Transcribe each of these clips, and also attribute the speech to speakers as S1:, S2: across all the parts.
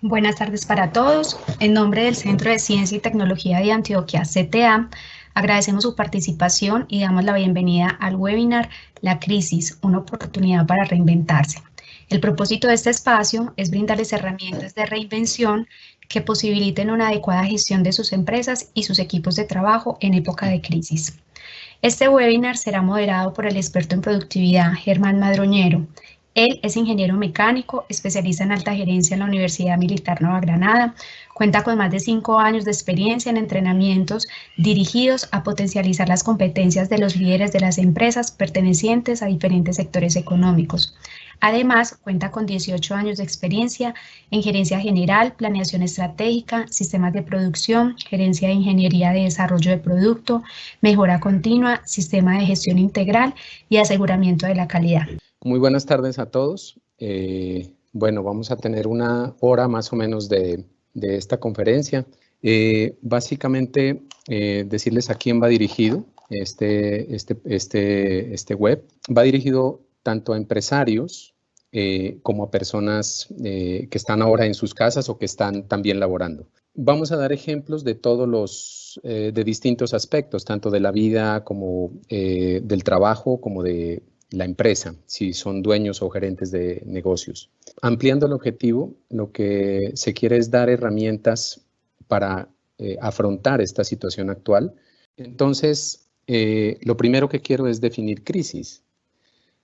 S1: Buenas tardes para todos. En nombre del Centro de Ciencia y Tecnología de Antioquia, CTA, agradecemos su participación y damos la bienvenida al webinar La crisis, una oportunidad para reinventarse. El propósito de este espacio es brindarles herramientas de reinvención que posibiliten una adecuada gestión de sus empresas y sus equipos de trabajo en época de crisis. Este webinar será moderado por el experto en productividad Germán Madroñero. Él es ingeniero mecánico, especialista en alta gerencia en la Universidad Militar Nueva Granada, cuenta con más de 5 años de experiencia en entrenamientos dirigidos a potencializar las competencias de los líderes de las empresas pertenecientes a diferentes sectores económicos. Además, cuenta con 18 años de experiencia en gerencia general, planeación estratégica, sistemas de producción, gerencia de ingeniería de desarrollo de producto, mejora continua, sistema de gestión integral y aseguramiento de la calidad.
S2: Muy buenas tardes a todos. Bueno, vamos a tener una hora más o menos de esta conferencia. Básicamente, decirles a quién va dirigido este web. Va dirigido tanto a empresarios como a personas que están ahora en sus casas o que están también laborando. Vamos a dar ejemplos de todos los, de distintos aspectos, tanto de la vida como del trabajo, como de la empresa, si son dueños o gerentes de negocios. Ampliando el objetivo, lo que se quiere es dar herramientas para afrontar esta situación actual. Entonces, lo primero que quiero es definir crisis.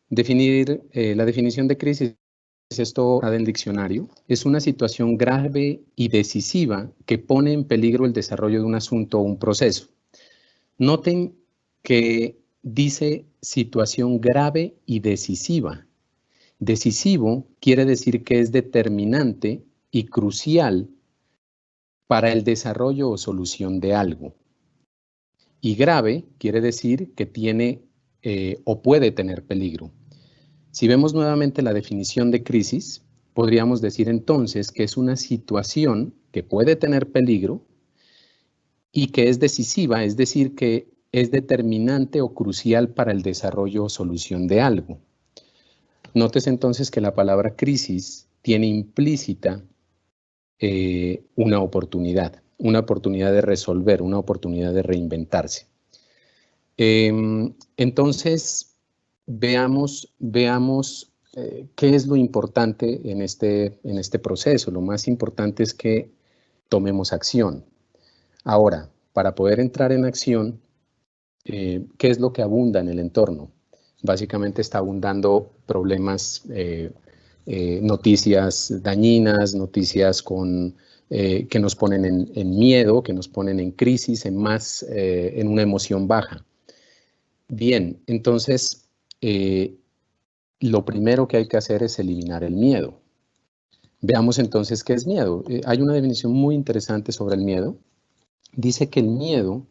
S2: La definición de crisis, esto está en el diccionario, es una situación grave y decisiva que pone en peligro el desarrollo de un asunto o un proceso. Noten que dice situación grave y decisiva. Decisivo quiere decir que es determinante y crucial para el desarrollo o solución de algo. Y grave quiere decir que tiene o puede tener peligro. Si vemos nuevamente la definición de crisis, podríamos decir entonces que es una situación que puede tener peligro y que es decisiva, es decir, que es determinante o crucial para el desarrollo o solución de algo. Nótese entonces que la palabra crisis tiene implícita una oportunidad de resolver, una oportunidad de reinventarse. Entonces, veamos qué es lo importante en este proceso. Lo más importante es que tomemos acción. Ahora, para poder entrar en acción, ¿qué es lo que abunda en el entorno? Básicamente está abundando problemas, noticias dañinas, noticias que nos ponen en miedo, que nos ponen en crisis, en una emoción baja. Bien, entonces, lo primero que hay que hacer es eliminar el miedo. Veamos entonces qué es miedo. Hay una definición muy interesante sobre el miedo. Dice que el miedo,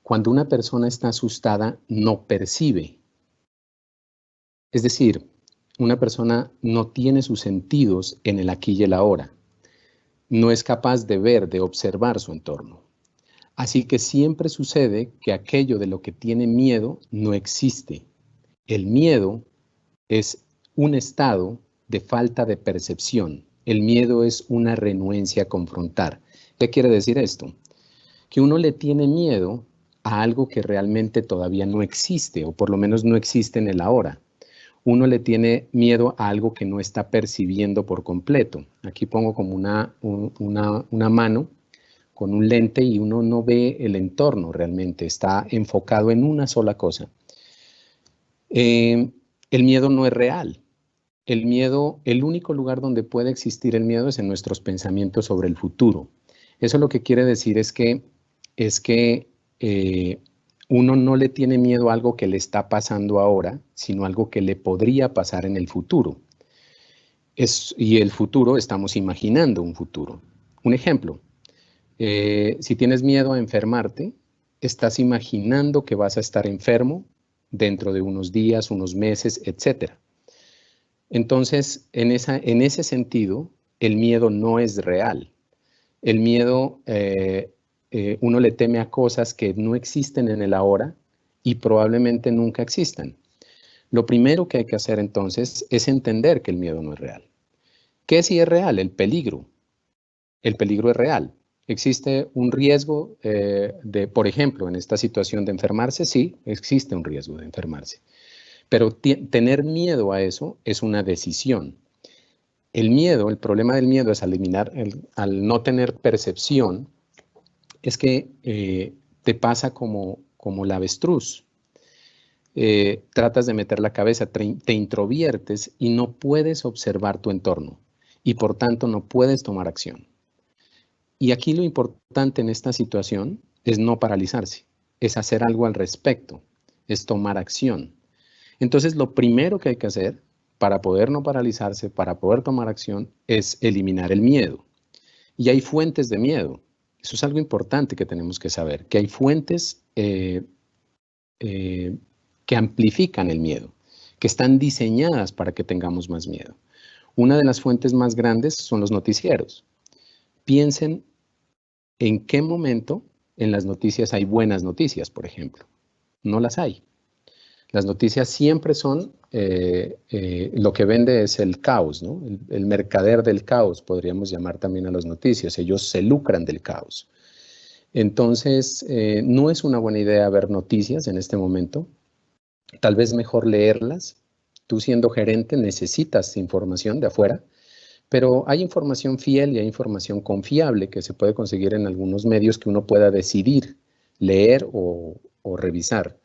S2: cuando una persona está asustada, no percibe. Es decir, una persona no tiene sus sentidos en el aquí y el ahora. No es capaz de ver, de observar su entorno. Así que siempre sucede que aquello de lo que tiene miedo no existe. El miedo es un estado de falta de percepción. El miedo es una renuencia a confrontar. ¿Qué quiere decir esto? Que uno le tiene miedo a algo que realmente todavía no existe, o por lo menos no existe en el ahora. Uno le tiene miedo a algo que no está percibiendo por completo. Aquí pongo como una mano con un lente y uno no ve el entorno realmente, está enfocado en una sola cosa. El miedo no es real. El miedo, el único lugar donde puede existir el miedo es en nuestros pensamientos sobre el futuro. Eso lo que quiere decir es que uno no le tiene miedo a algo que le está pasando ahora, sino algo que le podría pasar en el futuro. Y el futuro, estamos imaginando un futuro. Un ejemplo, si tienes miedo a enfermarte, estás imaginando que vas a estar enfermo dentro de unos días, unos meses, etc. Entonces, en ese sentido, el miedo no es real. El miedo, uno le teme a cosas que no existen en el ahora y probablemente nunca existan. Lo primero que hay que hacer entonces es entender que el miedo no es real. ¿Qué sí es real? El peligro. El peligro es real. ¿Existe un riesgo por ejemplo, en esta situación de enfermarse? Sí, existe un riesgo de enfermarse. Pero tener miedo a eso es una decisión. El miedo, el problema del miedo es al no tener percepción, es que te pasa como la avestruz. Tratas de meter la cabeza, te introviertes y no puedes observar tu entorno y por tanto no puedes tomar acción. Y aquí lo importante en esta situación es no paralizarse, es hacer algo al respecto, es tomar acción. Entonces, lo primero que hay que hacer para poder no paralizarse, para poder tomar acción, es eliminar el miedo. Y hay fuentes de miedo. Eso es algo importante que tenemos que saber, que hay fuentes que amplifican el miedo, que están diseñadas para que tengamos más miedo. Una de las fuentes más grandes son los noticieros. Piensen en qué momento en las noticias hay buenas noticias, por ejemplo. No las hay. Las noticias siempre son, lo que vende es el caos, ¿no? El mercader del caos, podríamos llamar también a las noticias. Ellos se lucran del caos. Entonces, no es una buena idea ver noticias en este momento. Tal vez mejor leerlas. Tú siendo gerente necesitas información de afuera, pero hay información fiel y hay información confiable que se puede conseguir en algunos medios que uno pueda decidir leer o revisar.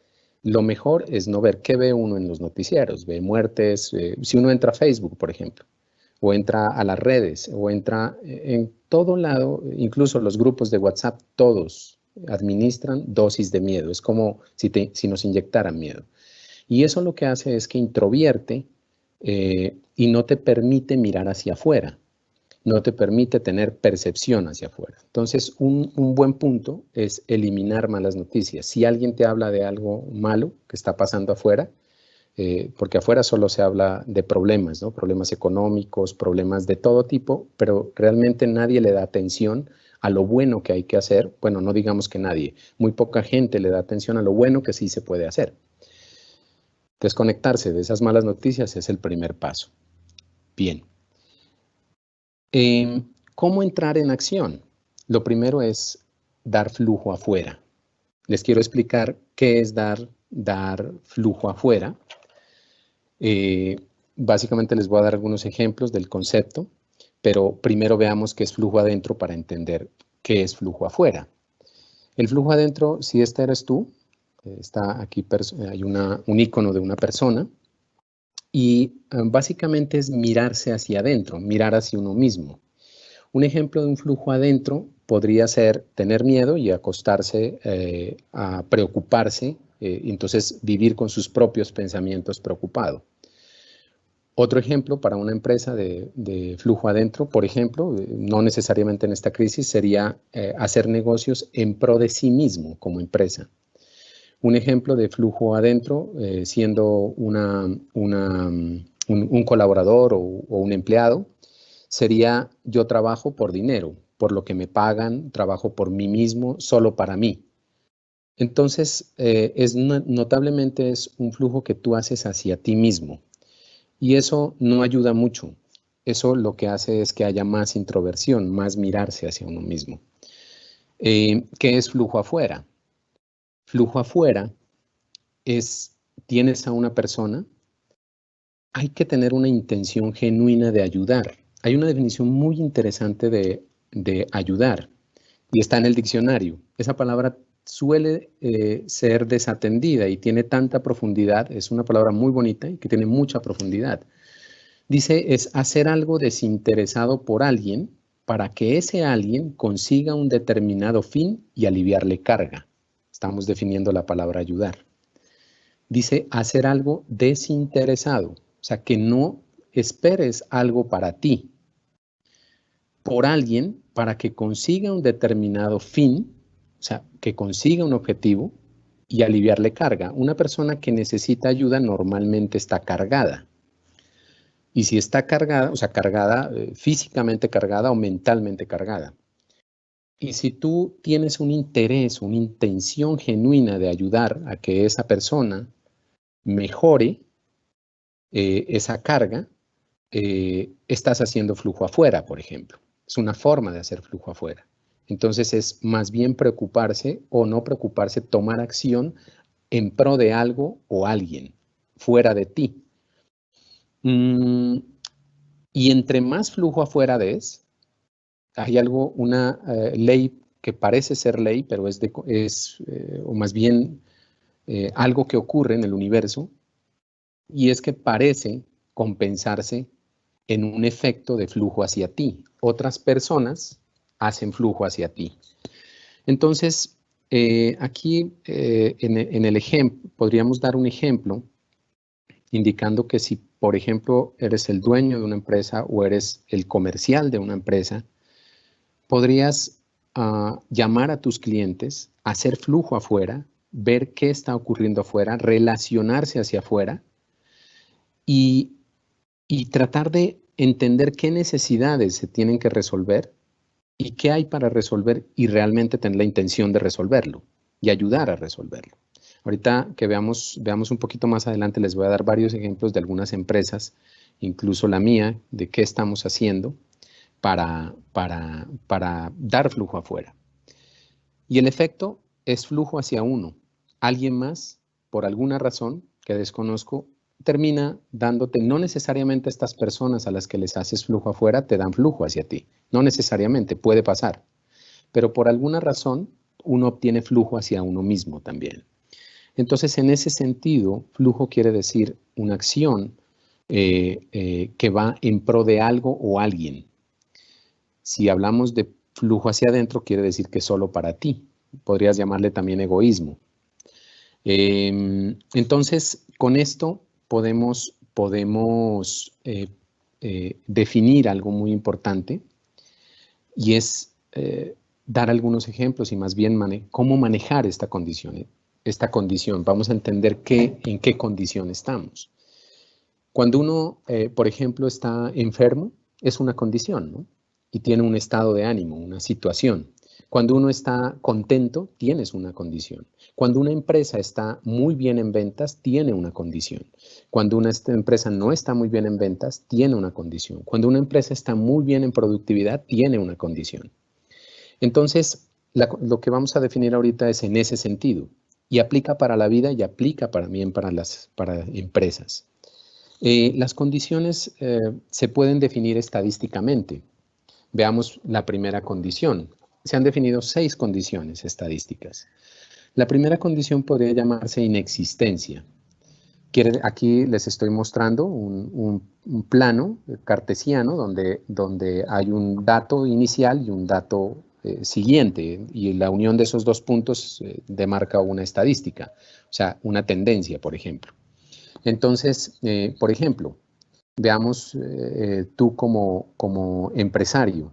S2: Lo mejor es no ver qué ve uno en los noticieros, ve muertes, si uno entra a Facebook, por ejemplo, o entra a las redes, o entra en todo lado, incluso los grupos de WhatsApp, todos administran dosis de miedo. Es como si nos inyectaran miedo. Y eso lo que hace es que introvierte y no te permite mirar hacia afuera, no te permite tener percepción hacia afuera. Entonces, un buen punto es eliminar malas noticias. Si alguien te habla de algo malo que está pasando afuera, porque afuera solo se habla de problemas, ¿no? Problemas económicos, problemas de todo tipo, pero realmente nadie le da atención a lo bueno que hay que hacer. Bueno, no digamos que nadie, muy poca gente le da atención a lo bueno que sí se puede hacer. Desconectarse de esas malas noticias es el primer paso. Bien. ¿Cómo entrar en acción? Lo primero es dar flujo afuera. Les quiero explicar qué es dar flujo afuera. Básicamente les voy a dar algunos ejemplos del concepto, pero primero veamos qué es flujo adentro para entender qué es flujo afuera. El flujo adentro, si este eres tú, está aquí, hay un icono de una persona, y básicamente es mirarse hacia adentro, mirar hacia uno mismo. Un ejemplo de un flujo adentro podría ser tener miedo y acostarse a preocuparse, entonces vivir con sus propios pensamientos preocupado. Otro ejemplo para una empresa de flujo adentro, por ejemplo, no necesariamente en esta crisis, sería hacer negocios en pro de sí mismo como empresa. Un ejemplo de flujo adentro, siendo un colaborador o un empleado, sería yo trabajo por dinero, por lo que me pagan, trabajo por mí mismo, solo para mí. Entonces, notablemente es un flujo que tú haces hacia ti mismo y eso no ayuda mucho. Eso lo que hace es que haya más introversión, más mirarse hacia uno mismo. ¿Qué es flujo afuera? Flujo afuera es, tienes a una persona, hay que tener una intención genuina de ayudar. Hay una definición muy interesante de ayudar y está en el diccionario. Esa palabra suele ser desatendida y tiene tanta profundidad. Es una palabra muy bonita y que tiene mucha profundidad. Dice, es hacer algo desinteresado por alguien para que ese alguien consiga un determinado fin y aliviarle carga. Estamos definiendo la palabra ayudar. Dice, hacer algo desinteresado. O sea, que no esperes algo para ti, por alguien, para que consiga un determinado fin, o sea, que consiga un objetivo y aliviarle carga. Una persona que necesita ayuda normalmente está cargada. Y si está cargada, o sea, cargada, físicamente cargada o mentalmente cargada. Y si tú tienes un interés, una intención genuina de ayudar a que esa persona mejore esa carga, estás haciendo flujo afuera, por ejemplo. Es una forma de hacer flujo afuera. Entonces es más bien preocuparse o no preocuparse, tomar acción en pro de algo o alguien fuera de ti. Y entre más flujo afuera des, hay una ley que parece ser ley, pero o más bien algo que ocurre en el universo, y es que parece compensarse en un efecto de flujo hacia ti. Otras personas hacen flujo hacia ti. Entonces, aquí en el ejemplo, podríamos dar un ejemplo indicando que si, por ejemplo, eres el dueño de una empresa o eres el comercial de una empresa, podrías llamar a tus clientes, hacer flujo afuera, ver qué está ocurriendo afuera, relacionarse hacia afuera y tratar de entender qué necesidades se tienen que resolver y qué hay para resolver y realmente tener la intención de resolverlo y ayudar a resolverlo. Ahorita que veamos un poquito más adelante, les voy a dar varios ejemplos de algunas empresas, incluso la mía, de qué estamos haciendo para dar flujo afuera. Y el efecto es flujo hacia uno. Alguien más, por alguna razón que desconozco, termina dándote, no necesariamente estas personas a las que les haces flujo afuera te dan flujo hacia ti. No necesariamente, puede pasar. Pero por alguna razón, uno obtiene flujo hacia uno mismo también. Entonces, en ese sentido, flujo quiere decir una acción que va en pro de algo o alguien. Si hablamos de flujo hacia adentro, quiere decir que solo para ti. Podrías llamarle también egoísmo. Entonces, con esto podemos definir algo muy importante y es dar algunos ejemplos y más bien cómo manejar esta condición. Vamos a entender en qué condición estamos. Cuando uno, por ejemplo, está enfermo, es una condición, ¿no? Y tiene un estado de ánimo, una situación. Cuando uno está contento, tienes una condición. Cuando una empresa está muy bien en ventas, tiene una condición. Cuando una empresa no está muy bien en ventas, tiene una condición. Cuando una empresa está muy bien en productividad, tiene una condición. Entonces, lo que vamos a definir ahorita es en ese sentido. Y aplica para la vida y aplica también para empresas. Las condiciones se pueden definir estadísticamente. Veamos la primera condición. Se han definido 6 condiciones estadísticas. La primera condición podría llamarse inexistencia. Aquí les estoy mostrando un plano cartesiano donde hay un dato inicial y un dato siguiente, y la unión de esos dos puntos demarca una estadística, o sea, una tendencia, por ejemplo. Entonces, por ejemplo, veamos tú como empresario.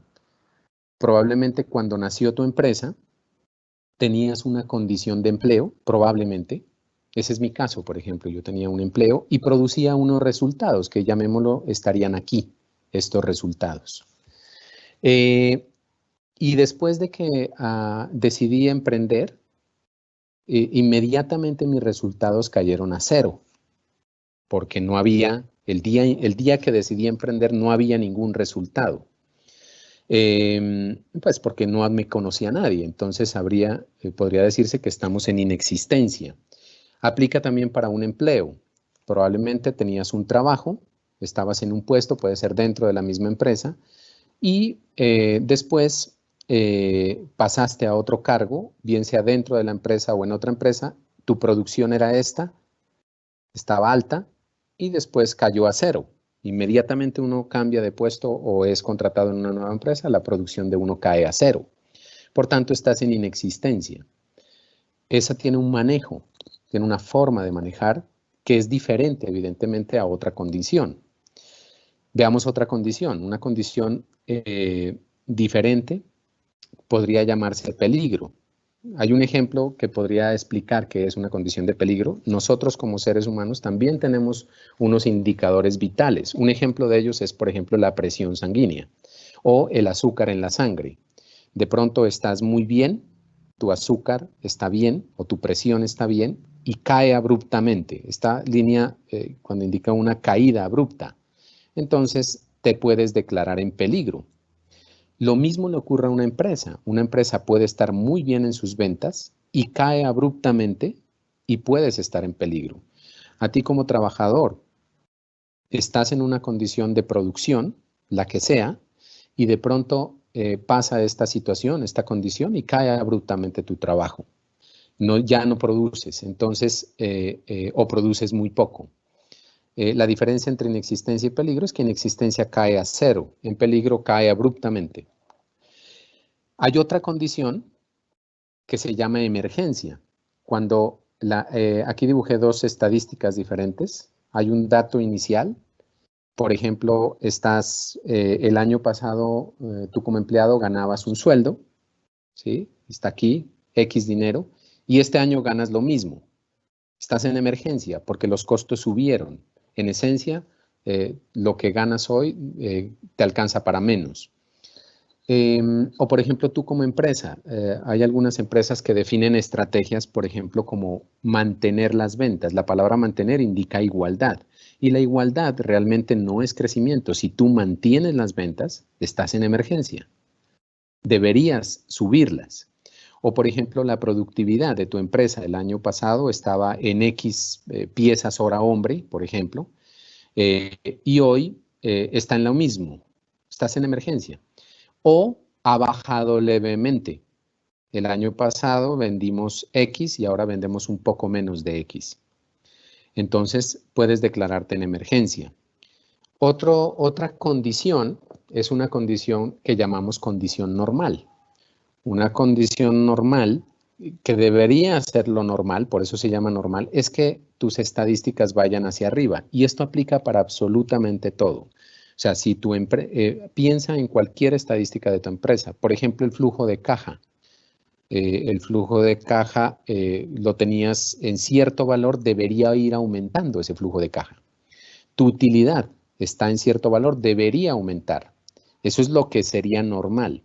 S2: Probablemente cuando nació tu empresa, tenías una condición de empleo, probablemente. Ese es mi caso, por ejemplo. Yo tenía un empleo y producía unos resultados que, llamémoslo, estarían aquí, estos resultados. Y después de que decidí emprender, inmediatamente mis resultados cayeron a 0, porque no había, el día que decidí emprender no había ningún resultado. Pues porque no me conocía nadie, entonces podría decirse que estamos en inexistencia. Aplica también para un empleo. Probablemente tenías un trabajo, estabas en un puesto, puede ser dentro de la misma empresa, y después pasaste a otro cargo, bien sea dentro de la empresa o en otra empresa, tu producción era esta, estaba alta, y después cayó a 0. Inmediatamente uno cambia de puesto o es contratado en una nueva empresa, la producción de uno cae a 0. Por tanto, estás en inexistencia. Esa tiene un manejo, tiene una forma de manejar que es diferente, evidentemente, a otra condición. Veamos otra condición. Una condición diferente podría llamarse peligro. Hay un ejemplo que podría explicar qué es una condición de peligro. Nosotros como seres humanos también tenemos unos indicadores vitales. Un ejemplo de ellos es, por ejemplo, la presión sanguínea o el azúcar en la sangre. De pronto estás muy bien, tu azúcar está bien o tu presión está bien y cae abruptamente. Esta línea cuando indica una caída abrupta. entonces te puedes declarar en peligro. Lo mismo le ocurre a una empresa. Una empresa puede estar muy bien en sus ventas y cae abruptamente y puedes estar en peligro. A ti como trabajador, estás en una condición de producción, la que sea, y de pronto pasa esta situación, esta condición y cae abruptamente tu trabajo. No, ya no produces, entonces, o produces muy poco. La diferencia entre inexistencia y peligro es que inexistencia cae a cero, en peligro cae abruptamente. Hay otra condición que se llama emergencia. Cuando aquí dibujé dos estadísticas diferentes. Hay un dato inicial. Por ejemplo, el año pasado, tú como empleado ganabas un sueldo, ¿sí? Está aquí, X dinero, y este año ganas lo mismo. Estás en emergencia porque los costos subieron. En esencia, lo que ganas hoy te alcanza para menos. O por ejemplo, tú como empresa, hay algunas empresas que definen estrategias, por ejemplo, como mantener las ventas. La palabra mantener indica igualdad y la igualdad realmente no es crecimiento. Si tú mantienes las ventas, estás en emergencia. Deberías subirlas. O por ejemplo, la productividad de tu empresa el año pasado estaba en X piezas hora hombre, por ejemplo, y hoy está en lo mismo. Estás en emergencia. O ha bajado levemente. El año pasado vendimos X y ahora vendemos un poco menos de X. Entonces, puedes declararte en emergencia. Otra condición es una condición que llamamos condición normal. Una condición normal, que debería ser lo normal, por eso se llama normal, es que tus estadísticas vayan hacia arriba. Y esto aplica para absolutamente todo. O sea, si piensa en cualquier estadística de tu empresa, por ejemplo, el flujo de caja. El flujo de caja lo tenías en cierto valor, debería ir aumentando ese flujo de caja. Tu utilidad está en cierto valor, debería aumentar. Eso es lo que sería normal.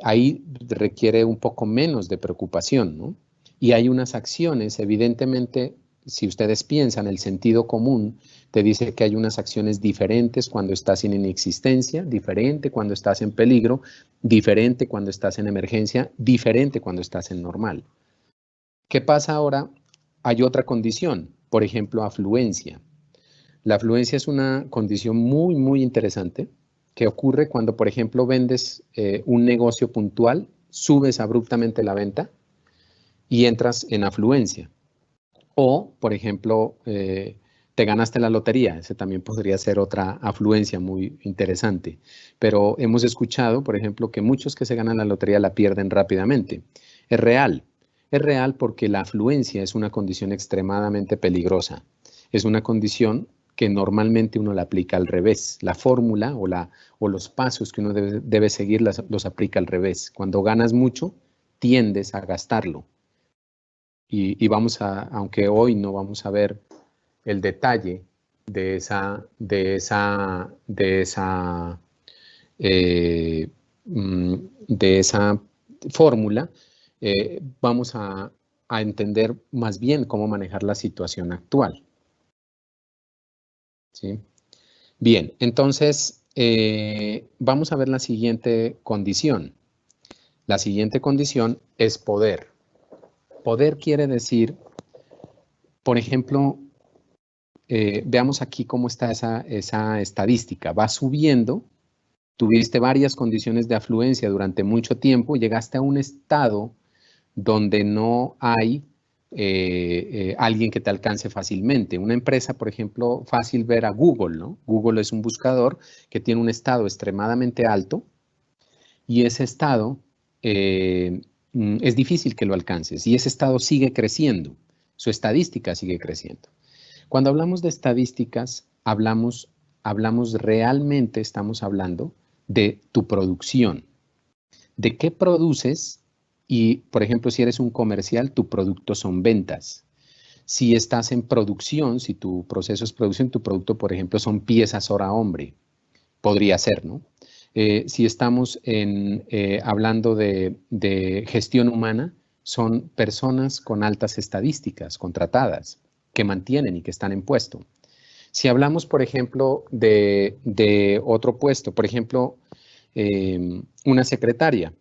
S2: Ahí requiere un poco menos de preocupación, ¿no? Y hay unas acciones, evidentemente, si ustedes piensan, el sentido común te dice que hay unas acciones diferentes cuando estás en inexistencia, diferente cuando estás en peligro, diferente cuando estás en emergencia, diferente cuando estás en normal. ¿Qué pasa ahora? Hay otra condición, por ejemplo, afluencia. La afluencia es una condición muy, muy interesante que ocurre cuando, por ejemplo, vendes un negocio puntual, subes abruptamente la venta y entras en afluencia. O, por ejemplo, te ganaste la lotería. Ese también podría ser otra afluencia muy interesante. Pero hemos escuchado, por ejemplo, que muchos que se ganan la lotería la pierden rápidamente. Es real. Es real porque la afluencia es una condición extremadamente peligrosa. Es una condición que normalmente uno la aplica al revés. La fórmula o los pasos que uno debe seguir los aplica al revés. Cuando ganas mucho, tiendes a gastarlo. Y aunque hoy no vamos a ver el detalle de esa fórmula, vamos a entender más bien cómo manejar la situación actual. ¿Sí? Bien, entonces vamos a ver la siguiente condición. La siguiente condición es poder. Poder quiere decir, por ejemplo, veamos aquí cómo está esa estadística. Va subiendo, tuviste varias condiciones de afluencia durante mucho tiempo, llegaste a un estado donde no hay alguien que te alcance fácilmente. Una empresa, por ejemplo, fácil ver a Google, ¿no? Google es un buscador que tiene un estado extremadamente alto y ese estado es difícil que lo alcances y ese estado sigue creciendo, su estadística sigue creciendo. Cuando hablamos de estadísticas, hablamos realmente, estamos hablando de tu producción, de qué produces y, por ejemplo, si eres un comercial, tu producto son ventas. Si estás en producción, si tu proceso es producción, tu producto, por ejemplo, son piezas hora hombre. Podría ser, ¿no? Si estamos hablando de gestión humana, son personas con altas estadísticas contratadas que mantienen y que están en puesto. Si hablamos, por ejemplo, de otro puesto, por ejemplo, una secretaria,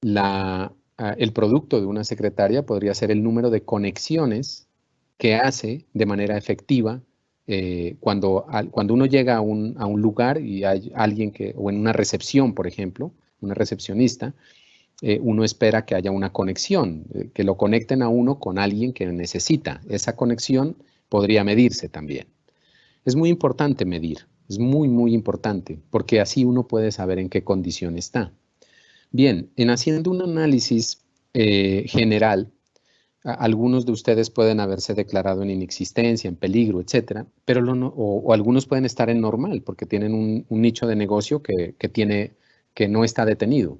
S2: el producto de una secretaria podría ser el número de conexiones que hace de manera efectiva cuando uno llega a un lugar y hay alguien o en una recepción, por ejemplo, una recepcionista, uno espera que haya una conexión, que lo conecten a uno con alguien que necesita. Esa conexión podría medirse también. Es muy importante medir, es muy, muy importante, porque así uno puede saber en qué condición está. Bien, en haciendo un análisis general, algunos de ustedes pueden haberse declarado en inexistencia, en peligro, etcétera, pero o algunos pueden estar en normal porque tienen un nicho de negocio que no está detenido.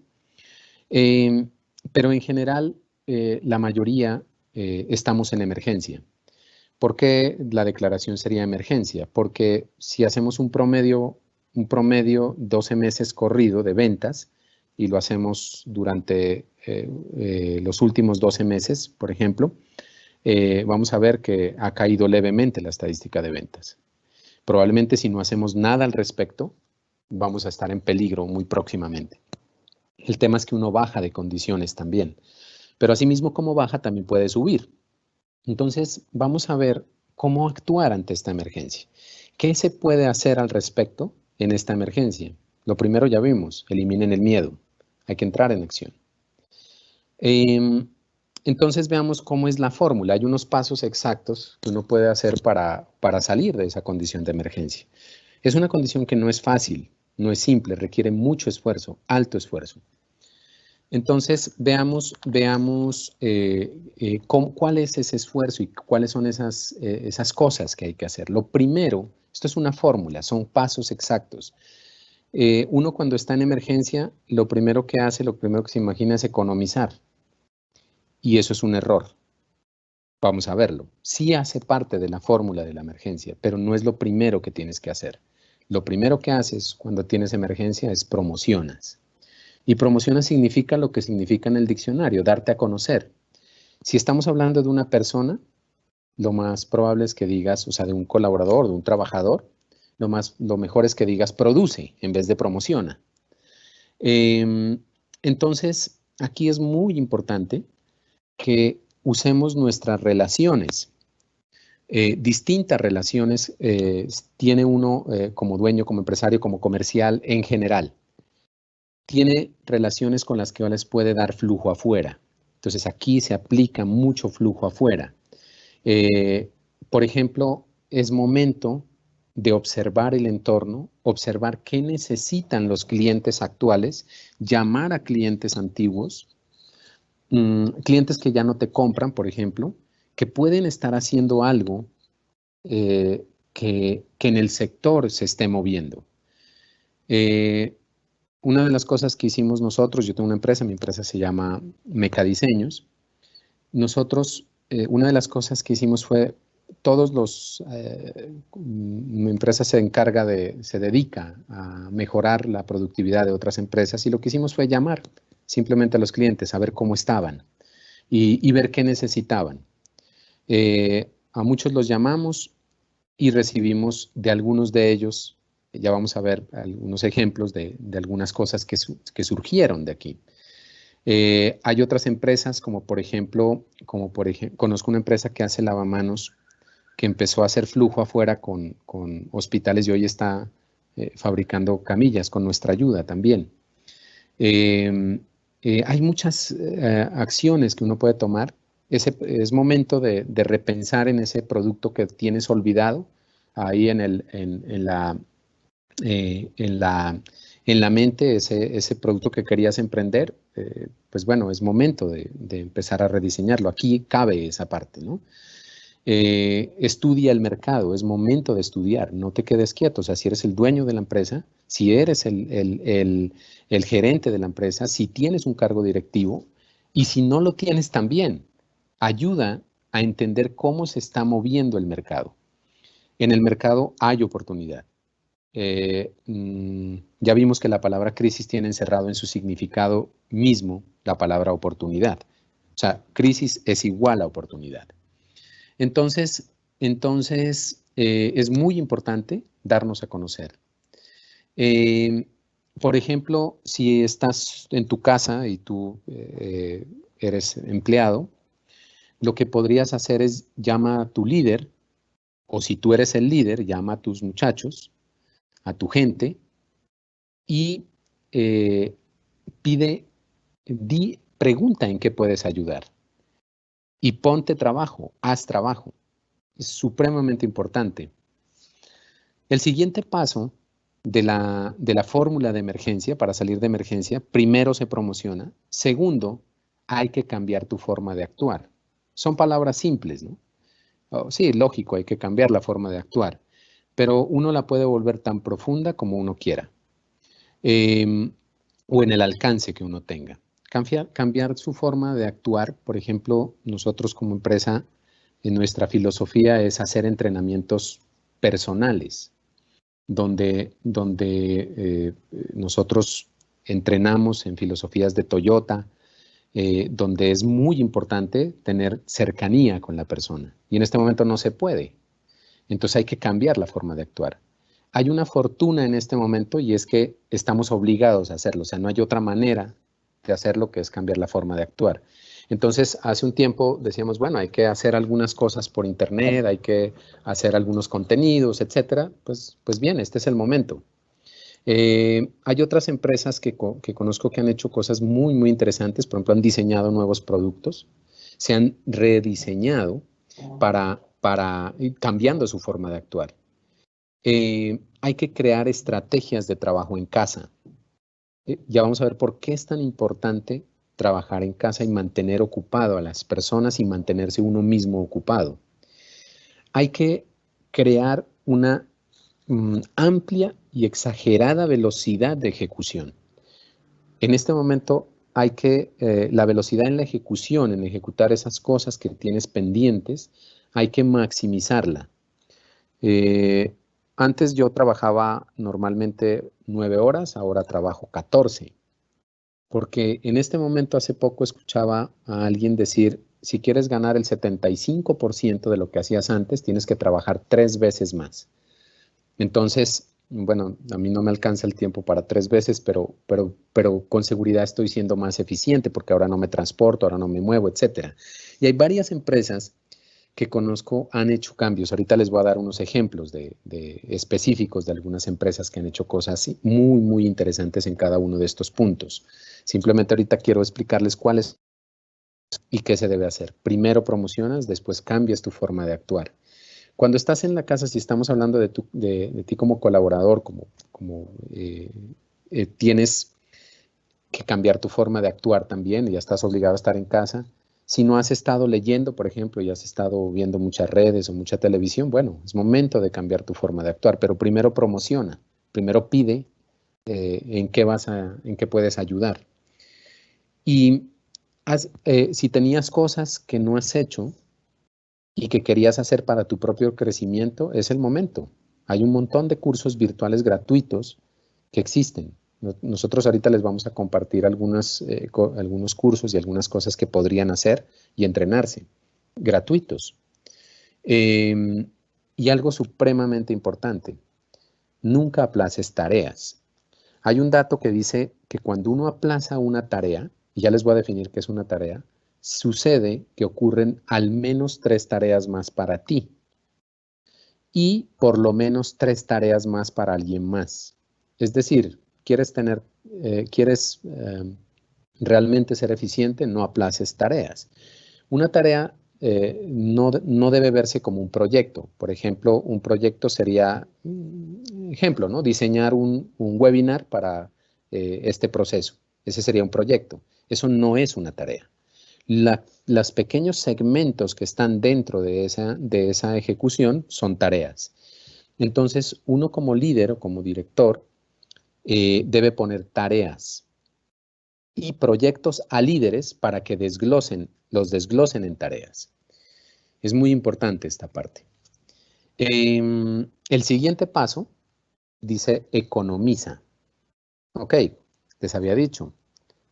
S2: Pero en general, la mayoría estamos en emergencia. ¿Por qué la declaración sería emergencia? Porque si hacemos un promedio 12 meses corrido de ventas y lo hacemos durante los últimos 12 meses, por ejemplo, vamos a ver que ha caído levemente la estadística de ventas. Probablemente si no hacemos nada al respecto, vamos a estar en peligro muy próximamente. El tema es que uno baja de condiciones también, pero asimismo como baja también puede subir. Entonces, vamos a ver cómo actuar ante esta emergencia. ¿Qué se puede hacer al respecto en esta emergencia? Lo primero ya vimos, eliminen el miedo. Hay que entrar en acción. Entonces, veamos cómo es la fórmula. Hay unos pasos exactos que uno puede hacer para salir de esa condición de emergencia. Es una condición que no es fácil, no es simple, requiere mucho esfuerzo, alto esfuerzo. Entonces, veamos cuál es ese esfuerzo y cuáles son esas cosas que hay que hacer. Lo primero, esto es una fórmula, son pasos exactos. Uno cuando está en emergencia, lo primero que se imagina es economizar. Y eso es un error. Vamos a verlo. Sí hace parte de la fórmula de la emergencia, pero no es lo primero que tienes que hacer. Lo primero que haces cuando tienes emergencia es promocionas. Y promociones significa lo que significa en el diccionario, darte a conocer. Si estamos hablando de una persona, lo más probable es que digas, o sea, de un colaborador, de un trabajador, lo mejor es que digas produce en vez de promociona. Entonces, aquí es muy importante que usemos nuestras relaciones. Distintas relaciones tiene uno como dueño, como empresario, como comercial en general. Tiene relaciones con las que les puede dar flujo afuera. Entonces aquí se aplica mucho flujo afuera. Por ejemplo, es momento de observar el entorno, observar qué necesitan los clientes actuales, llamar a clientes antiguos, clientes que ya no te compran, por ejemplo, que pueden estar haciendo algo que en el sector se esté moviendo. Una de las cosas que hicimos nosotros, yo tengo una empresa, mi empresa se llama Mecadiseños. Nosotros, una de las cosas que hicimos fue, mi empresa se dedica a mejorar la productividad de otras empresas y lo que hicimos fue llamar simplemente a los clientes, a ver cómo estaban y ver qué necesitaban. A muchos los llamamos y recibimos de algunos de ellos. Ya vamos a ver algunos ejemplos de algunas cosas que surgieron de aquí. Hay otras empresas, como por ejemplo, conozco una empresa que hace lavamanos, que empezó a hacer flujo afuera con hospitales y hoy está fabricando camillas con nuestra ayuda también. Hay muchas acciones que uno puede tomar. Es momento de repensar en ese producto que tienes olvidado ahí en la mente, ese producto que querías emprender. Pues bueno, es momento de empezar a rediseñarlo. Aquí cabe esa parte, ¿no? Estudia el mercado, es momento de estudiar, no te quedes quieto. O sea, si eres el dueño de la empresa, si eres el gerente de la empresa, si tienes un cargo directivo y si no lo tienes también, ayuda a entender cómo se está moviendo el mercado. En el mercado hay oportunidad. Ya vimos que la palabra crisis tiene encerrado en su significado mismo la palabra oportunidad. O sea, crisis es igual a oportunidad. Entonces es muy importante darnos a conocer. Por ejemplo, si estás en tu casa y tú eres empleado, lo que podrías hacer es llama a tu líder, o si tú eres el líder, llama a tus muchachos, a tu gente, y eh, pregunta en qué puedes ayudar. Y ponte trabajo, haz trabajo. Es supremamente importante. El siguiente paso de la fórmula de emergencia, para salir de emergencia, primero se promociona. Segundo, hay que cambiar tu forma de actuar. Son palabras simples, ¿no? Oh, sí, lógico, hay que cambiar la forma de actuar, pero uno la puede volver tan profunda como uno quiera, eh, o en el alcance que uno tenga. Cambiar su forma de actuar, por ejemplo, nosotros como empresa, en nuestra filosofía es hacer entrenamientos personales donde nosotros entrenamos en filosofías de Toyota, donde es muy importante tener cercanía con la persona. Y en este momento no se puede. Entonces hay que cambiar la forma de actuar. Hay una fortuna en este momento y es que estamos obligados a hacerlo. O sea, no hay otra manera de hacerlo que es cambiar la forma de actuar. Entonces, hace un tiempo decíamos, bueno, hay que hacer algunas cosas por internet, hay que hacer algunos contenidos, etcétera. Pues bien, este es el momento. Hay otras empresas que conozco que han hecho cosas muy, muy interesantes. Por ejemplo, han diseñado nuevos productos, se han rediseñado para ir cambiando su forma de actuar. Hay que crear estrategias de trabajo en casa. Ya vamos a ver por qué es tan importante trabajar en casa y mantener ocupado a las personas y mantenerse uno mismo ocupado. Hay que crear una amplia y exagerada velocidad de ejecución. En este momento hay que, la velocidad en la ejecución, en ejecutar esas cosas que tienes pendientes, hay que maximizarla. Antes yo trabajaba normalmente 9 horas, ahora trabajo 14, porque en este momento hace poco escuchaba a alguien decir, si quieres ganar el 75% de lo que hacías antes, tienes que trabajar 3 veces más. Entonces, bueno, a mí no me alcanza el tiempo para 3 veces, pero con seguridad estoy siendo más eficiente porque ahora no me transporto, ahora no me muevo, etcétera. Y hay varias empresas que conozco han hecho cambios. Ahorita les voy a dar unos ejemplos de específicos de algunas empresas que han hecho cosas muy, muy interesantes en cada uno de estos puntos. Simplemente ahorita quiero explicarles cuáles y qué se debe hacer. Primero promocionas, después cambias tu forma de actuar. Cuando estás en la casa, si estamos hablando de ti como colaborador, tienes que cambiar tu forma de actuar también y ya estás obligado a estar en casa. Si no has estado leyendo, por ejemplo, y has estado viendo muchas redes o mucha televisión, bueno, es momento de cambiar tu forma de actuar, pero primero promociona, primero pide en qué puedes ayudar. Y si tenías cosas que no has hecho y que querías hacer para tu propio crecimiento, es el momento. Hay un montón de cursos virtuales gratuitos que existen. Nosotros ahorita les vamos a compartir algunos cursos y algunas cosas que podrían hacer y entrenarse, gratuitos. Y algo supremamente importante, nunca aplaces tareas. Hay un dato que dice que cuando uno aplaza una tarea, y ya les voy a definir qué es una tarea, sucede que ocurren al menos 3 tareas más para ti y por lo menos 3 tareas más para alguien más. Es decir, quieres realmente ser eficiente, no aplaces tareas. Una tarea no debe verse como un proyecto. Por ejemplo, un proyecto sería, ejemplo, ¿no? Diseñar un webinar para este proceso. Ese sería un proyecto. Eso no es una tarea. Los pequeños segmentos que están dentro de esa ejecución son tareas. Entonces, uno como líder o como director debe poner tareas y proyectos a líderes para que los desglosen en tareas. Es muy importante esta parte. El siguiente paso dice economiza. Ok, les había dicho,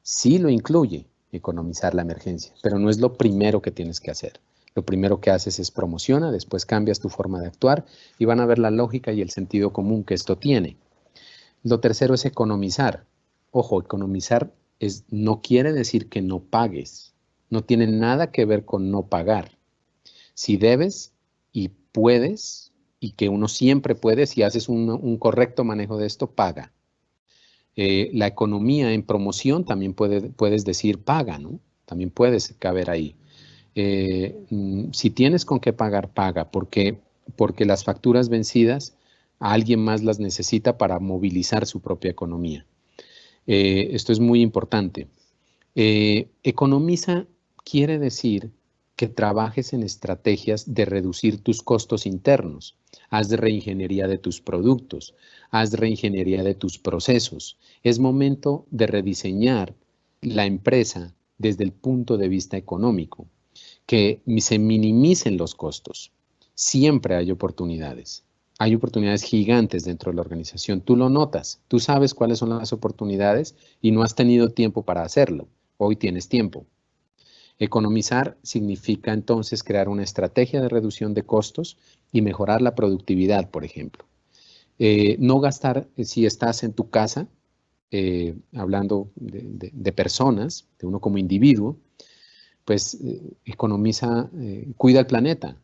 S2: sí lo incluye economizar la emergencia, pero no es lo primero que tienes que hacer. Lo primero que haces es promociona, después cambias tu forma de actuar y van a ver la lógica y el sentido común que esto tiene. Lo tercero es economizar. Ojo, economizar no quiere decir que no pagues. No tiene nada que ver con no pagar. Si debes y puedes, y que uno siempre puede, si haces un correcto manejo de esto, paga. La economía en promoción también puedes decir paga, ¿no? También puedes caber ahí. Si tienes con qué pagar, paga, porque las facturas vencidas a alguien más las necesita para movilizar su propia economía. Esto es muy importante. Economiza quiere decir que trabajes en estrategias de reducir tus costos internos. Haz de reingeniería de tus productos, haz de reingeniería de tus procesos. Es momento de rediseñar la empresa desde el punto de vista económico, que se minimicen los costos. Siempre hay oportunidades. Hay oportunidades gigantes dentro de la organización. Tú lo notas, tú sabes cuáles son las oportunidades y no has tenido tiempo para hacerlo. Hoy tienes tiempo. Economizar significa entonces crear una estrategia de reducción de costos y mejorar la productividad, por ejemplo. No gastar, si estás en tu casa, hablando de personas, de uno como individuo, pues economiza, cuida el planeta,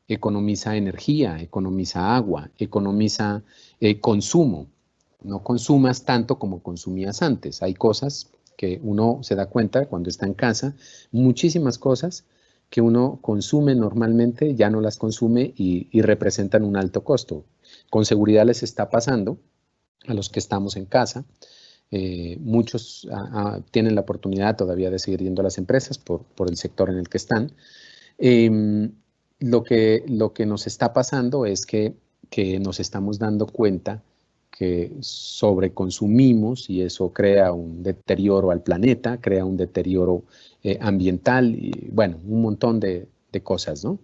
S2: economiza energía, economiza agua, economiza consumo. No consumas tanto como consumías antes. Hay cosas que uno se da cuenta cuando está en casa, muchísimas cosas que uno consume normalmente ya no las consume y representan un alto costo. Con seguridad les está pasando a los que estamos en casa. Muchos tienen la oportunidad todavía de seguir yendo a las empresas por el sector en el que están. Lo que nos está pasando es que nos estamos dando cuenta que sobreconsumimos y eso crea un deterioro al planeta, crea un deterioro ambiental y, bueno, un montón de cosas, ¿no?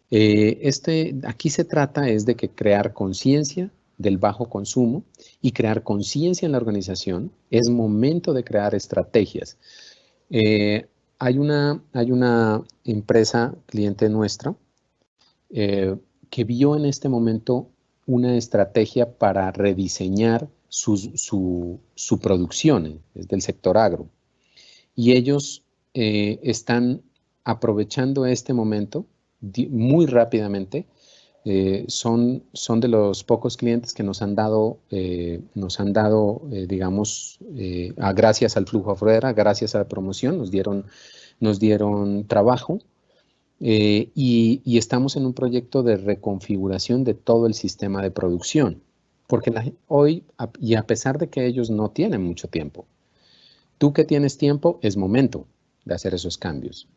S2: Aquí se trata es de que crear conciencia del bajo consumo y crear conciencia en la organización. Es momento de crear estrategias. Hay una empresa cliente nuestra que vio en este momento una estrategia para rediseñar su producción, es del sector agro. Y ellos están aprovechando este momento muy rápidamente. Son de los pocos clientes que nos han dado, digamos, gracias al flujo afuera, gracias a la promoción, nos dieron trabajo y estamos en un proyecto de reconfiguración de todo el sistema de producción. Porque hoy, y a pesar de que ellos no tienen mucho tiempo, tú que tienes tiempo, es momento de hacer esos cambios.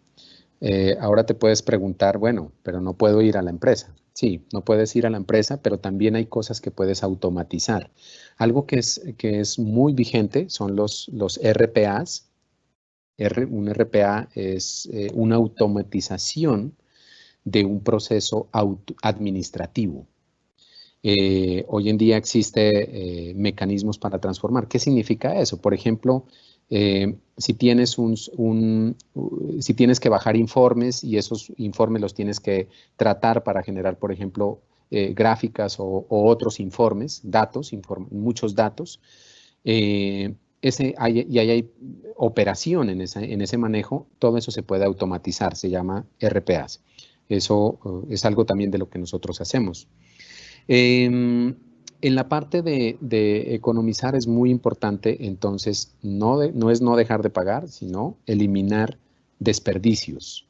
S2: Ahora te puedes preguntar, bueno, pero no puedo ir a la empresa. Sí, no puedes ir a la empresa, pero también hay cosas que puedes automatizar. Algo que es muy vigente son los RPAs. Un RPA es una automatización de un proceso administrativo. Hoy en día existe mecanismos para transformar. ¿Qué significa eso? Por ejemplo, si tienes si tienes que bajar informes y esos informes los tienes que tratar para generar, por ejemplo, gráficas o otros informes, muchos datos, hay operación en ese manejo, todo eso se puede automatizar, se llama RPAs. Eso es algo también de lo que nosotros hacemos. En la parte de economizar es muy importante, entonces, no es no dejar de pagar, sino eliminar desperdicios.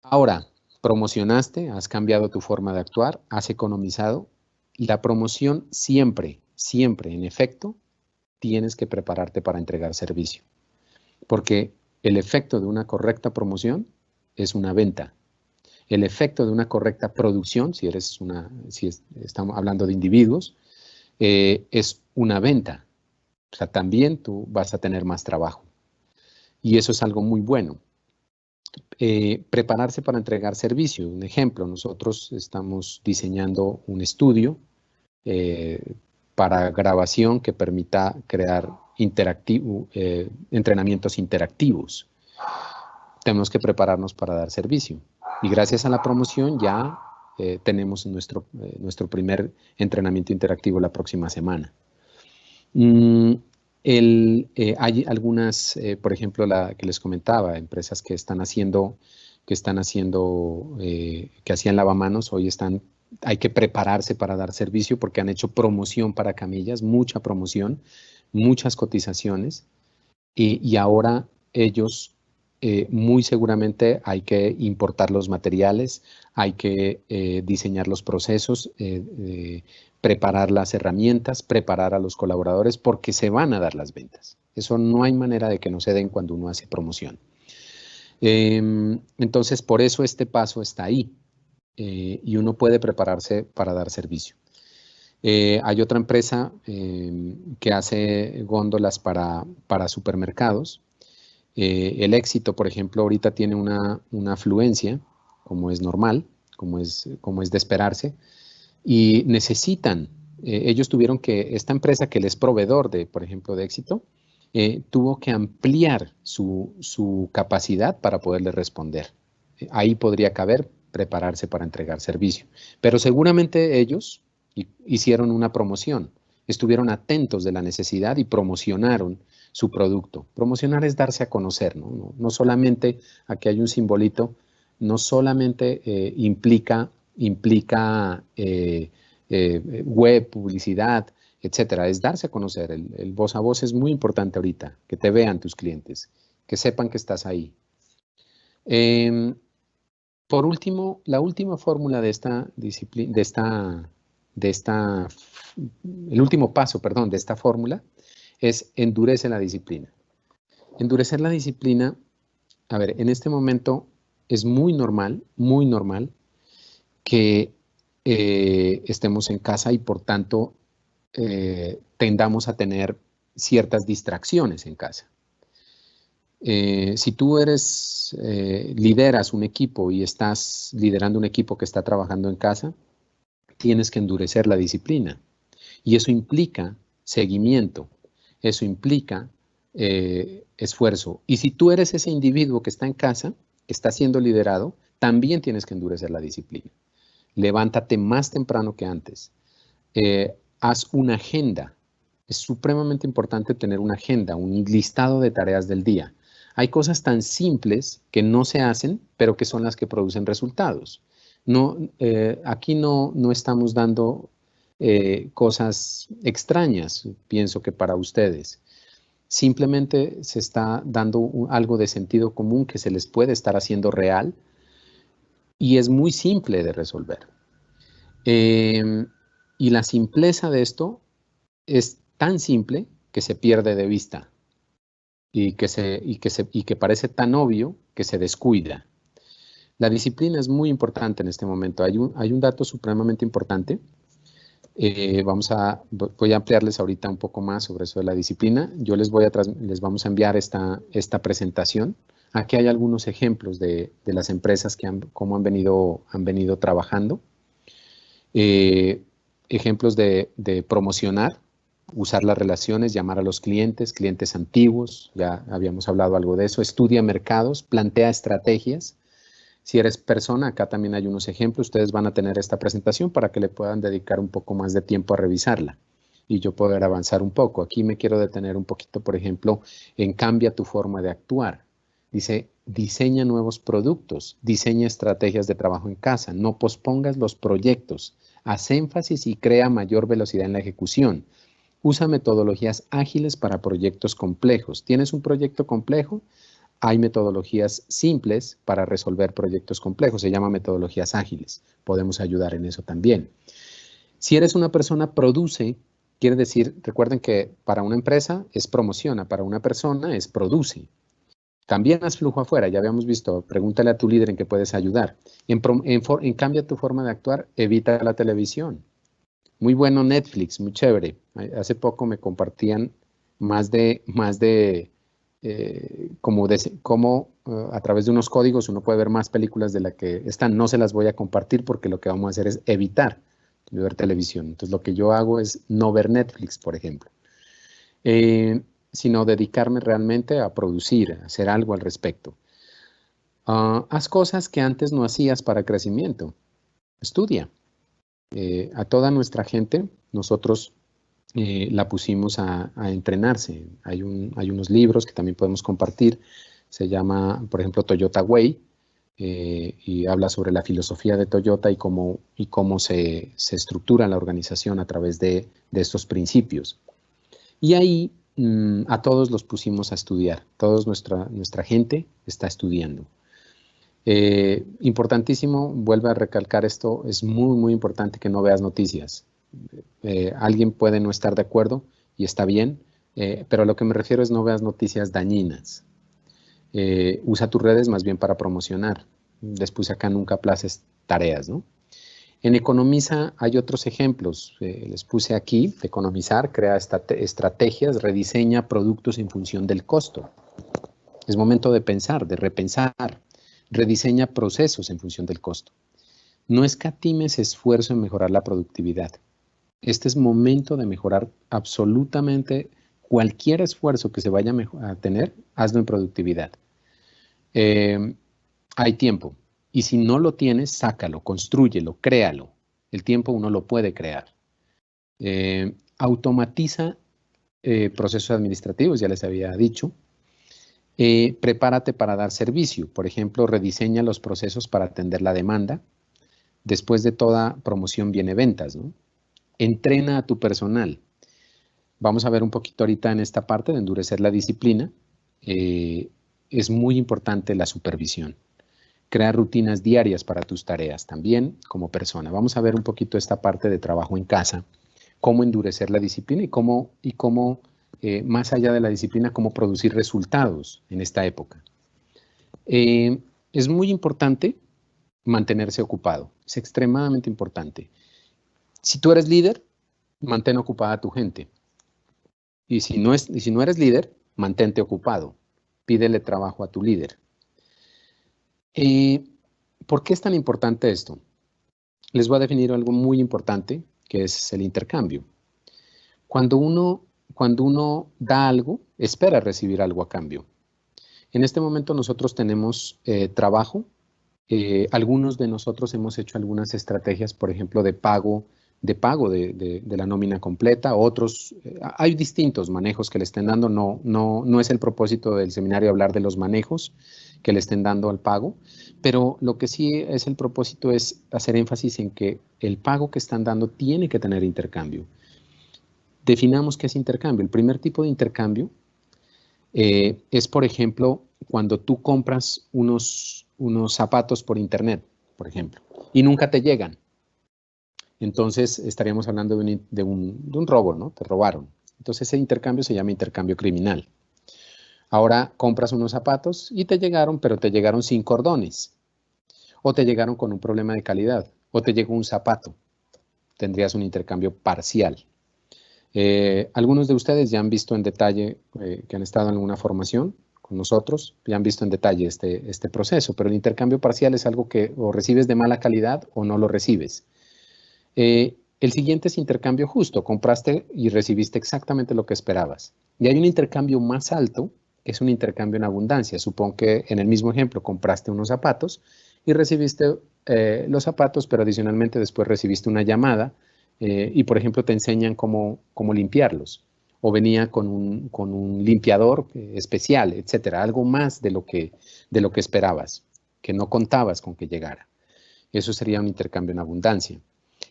S2: Ahora, promocionaste, has cambiado tu forma de actuar, has economizado. La promoción siempre, siempre, en efecto, tienes que prepararte para entregar servicio. Porque el efecto de una correcta promoción es una venta. El efecto de una correcta producción, si estamos hablando de individuos, es una venta. O sea, también tú vas a tener más trabajo. Y eso es algo muy bueno. Prepararse para entregar servicio. Un ejemplo, nosotros estamos diseñando un estudio para grabación que permita crear entrenamientos interactivos. tenemos que prepararnos para dar servicio. Y gracias a la promoción ya tenemos nuestro primer entrenamiento interactivo la próxima semana. Hay algunas, por ejemplo, la que les comentaba, empresas que hacían lavamanos, hoy hay que prepararse para dar servicio porque han hecho promoción para camillas, mucha promoción, muchas cotizaciones, y ahora ellos muy seguramente hay que importar los materiales, hay que diseñar los procesos, preparar las herramientas, preparar a los colaboradores, porque se van a dar las ventas. Eso no hay manera de que no se den cuando uno hace promoción. Entonces, por eso este paso está ahí y uno puede prepararse para dar servicio. Hay otra empresa que hace góndolas para supermercados. El Éxito, por ejemplo, ahorita tiene una afluencia, como es normal, como es de esperarse, y necesitan, esta empresa que les es proveedor por ejemplo, de Éxito, tuvo que ampliar su capacidad para poderle responder. Ahí podría caber prepararse para entregar servicio. Pero seguramente ellos hicieron una promoción, estuvieron atentos de la necesidad y promocionaron su producto. Promocionar es darse a conocer, ¿no? No solamente, aquí hay un simbolito, no solamente implica web, publicidad, etcétera, es darse a conocer. El voz a voz es muy importante ahorita, que te vean tus clientes, que sepan que estás ahí. Por último, la última fórmula de esta disciplina, el último paso, perdón, de esta fórmula es endurece la disciplina. Endurecer la disciplina, a ver, en este momento es muy normal que estemos en casa y por tanto tendamos a tener ciertas distracciones en casa. Si tú lideras un equipo y estás liderando un equipo que está trabajando en casa, tienes que endurecer la disciplina. Y eso implica seguimiento, eso implica esfuerzo. Y si tú eres ese individuo que está en casa, que está siendo liderado, también tienes que endurecer la disciplina. Levántate más temprano que antes. Haz una agenda. Es supremamente importante tener una agenda, un listado de tareas del día. Hay cosas tan simples que no se hacen, pero que son las que producen resultados. Aquí no estamos dando cosas extrañas, pienso que para ustedes. Simplemente se está dando algo de sentido común que se les puede estar haciendo real y es muy simple de resolver. Y la simpleza de esto es tan simple que se pierde de vista y que parece tan obvio que se descuida. La disciplina es muy importante en este momento. Hay un dato supremamente importante. Voy a ampliarles ahorita un poco más sobre eso de la disciplina. Yo les vamos a enviar esta presentación. Aquí hay algunos ejemplos de las empresas cómo han venido trabajando. Ejemplos de promocionar, usar las relaciones, llamar a los clientes antiguos, ya habíamos hablado algo de eso. Estudia mercados, plantea estrategias. Si eres persona, acá también hay unos ejemplos. Ustedes van a tener esta presentación para que le puedan dedicar un poco más de tiempo a revisarla y yo poder avanzar un poco. Aquí me quiero detener un poquito, por ejemplo, en cambia tu forma de actuar. Dice, diseña nuevos productos, diseña estrategias de trabajo en casa, no pospongas los proyectos, haz énfasis y crea mayor velocidad en la ejecución. Usa metodologías ágiles para proyectos complejos. ¿Tienes un proyecto complejo? Hay metodologías simples para resolver proyectos complejos, se llama metodologías ágiles. Podemos ayudar en eso también. Si eres una persona, produce, quiere decir, recuerden que para una empresa es promociona, para una persona es produce. También haz flujo afuera, ya habíamos visto, pregúntale a tu líder en qué puedes ayudar. En cambia tu forma de actuar, evita la televisión. Muy bueno Netflix, muy chévere. Hace poco me compartían cómo a través de unos códigos uno puede ver más películas de las que están. No se las voy a compartir porque lo que vamos a hacer es evitar ver televisión. Entonces lo que yo hago es no ver Netflix, por ejemplo, sino dedicarme realmente a producir, a hacer algo al respecto. Haz cosas que antes no hacías para crecimiento. Estudia. A toda nuestra gente, nosotros la pusimos a entrenarse. Hay unos libros que también podemos compartir. Se llama, por ejemplo, Toyota Way, y habla sobre la filosofía de Toyota y cómo se estructura la organización a través de estos principios. Y ahí a todos los pusimos a estudiar. Toda nuestra gente está estudiando. Importantísimo, vuelvo a recalcar esto, es muy, muy importante que no veas noticias. Alguien puede no estar de acuerdo y está bien, pero a lo que me refiero es no veas noticias dañinas. Usa tus redes más bien para promocionar. Les puse acá nunca aplaces tareas, ¿no? En Economiza hay otros ejemplos. Les puse aquí, de economizar, crea estrategias, rediseña productos en función del costo. Es momento de pensar, de repensar. Rediseña procesos en función del costo. No escatimes esfuerzo en mejorar la productividad. Este es momento de mejorar absolutamente cualquier esfuerzo que se vaya a tener, hazlo en productividad. Hay tiempo. Y si no lo tienes, sácalo, constrúyelo, créalo. El tiempo uno lo puede crear. Automatiza procesos administrativos, ya les había dicho. Prepárate para dar servicio. Por ejemplo, rediseña los procesos para atender la demanda. Después de toda promoción viene ventas, ¿no? Entrena a tu personal. Vamos a ver un poquito ahorita en esta parte de endurecer la disciplina. Es muy importante la supervisión. Crea rutinas diarias para tus tareas también como persona. Vamos a ver un poquito esta parte de trabajo en casa, cómo endurecer la disciplina y cómo más allá de la disciplina, cómo producir resultados en esta época. Es muy importante mantenerse ocupado. Es extremadamente importante. Si tú eres líder, mantén ocupada a tu gente. Y si no eres líder, mantente ocupado. Pídele trabajo a tu líder. ¿Por qué es tan importante esto? Les voy a definir algo muy importante, que es el intercambio. Cuando uno da algo, espera recibir algo a cambio. En este momento nosotros tenemos trabajo. Algunos de nosotros hemos hecho algunas estrategias, por ejemplo, de pago de la nómina completa. Otros, hay distintos manejos que le estén dando. No es el propósito del seminario hablar de los manejos que le estén dando al pago, pero lo que sí es el propósito es hacer énfasis en que el pago que están dando tiene que tener intercambio. Definamos qué es intercambio. El primer tipo de intercambio es, por ejemplo, cuando tú compras unos zapatos por internet, por ejemplo, y nunca te llegan. Entonces estaríamos hablando de un robo, ¿no? Te robaron. Entonces ese intercambio se llama intercambio criminal. Ahora compras unos zapatos y te llegaron, pero te llegaron sin cordones. O te llegaron con un problema de calidad. O te llegó un zapato. Tendrías un intercambio parcial. Algunos de ustedes ya han visto en detalle, que han estado en alguna formación con nosotros, ya han visto en detalle este proceso, pero el intercambio parcial es algo que o recibes de mala calidad o no lo recibes. El siguiente es intercambio justo, compraste y recibiste exactamente lo que esperabas. Y hay un intercambio más alto, que es un intercambio en abundancia. Supón que en el mismo ejemplo compraste unos zapatos y recibiste los zapatos, pero adicionalmente después recibiste una llamada y, por ejemplo, te enseñan cómo limpiarlos. O venía con un limpiador especial, etcétera. Algo más de lo que esperabas, que no contabas con que llegara. Eso sería un intercambio en abundancia.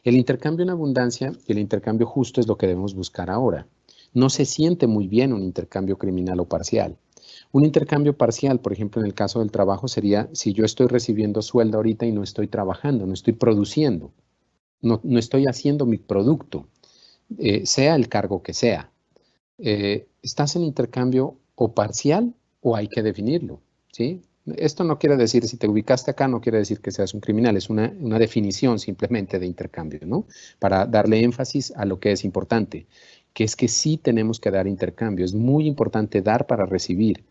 S2: El intercambio en abundancia y el intercambio justo es lo que debemos buscar ahora. No se siente muy bien un intercambio criminal o parcial. Un intercambio parcial, por ejemplo, en el caso del trabajo, sería si yo estoy recibiendo sueldo ahorita y no estoy trabajando, no estoy produciendo, no estoy haciendo mi producto, sea el cargo que sea. ¿Estás en intercambio o parcial o hay que definirlo? ¿Sí? Esto no quiere decir, si te ubicaste acá, no quiere decir que seas un criminal, es una definición simplemente de intercambio, ¿no? Para darle énfasis a lo que es importante, que es que sí tenemos que dar intercambio, es muy importante dar para recibir.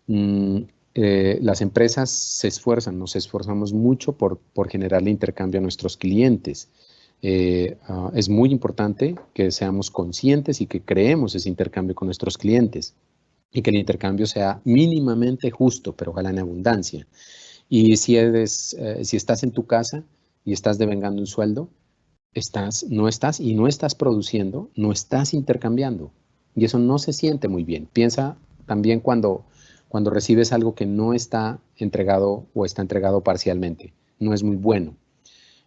S2: Las empresas se esfuerzan, nos esforzamos mucho por generarle intercambio a nuestros clientes. Es muy importante que seamos conscientes y que creemos ese intercambio con nuestros clientes y que el intercambio sea mínimamente justo, pero ojalá en abundancia. Y si estás en tu casa y estás devengando un sueldo, no estás produciendo, no estás intercambiando. Y eso no se siente muy bien. Piensa también cuando recibes algo que no está entregado o está entregado parcialmente. No es muy bueno.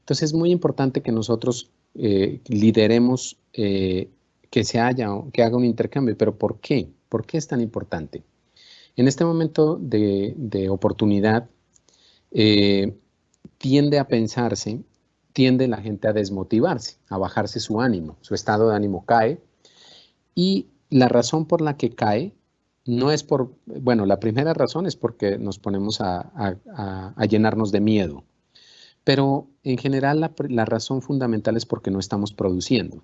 S2: Entonces es muy importante que nosotros lideremos que haga un intercambio. ¿Pero por qué? ¿Por qué es tan importante? En este momento de oportunidad, eh, tiende la gente a desmotivarse, a bajarse su ánimo, su estado de ánimo cae, y la razón por la que cae no es bueno, la primera razón es porque nos ponemos a llenarnos de miedo, pero en general la razón fundamental es porque no estamos produciendo,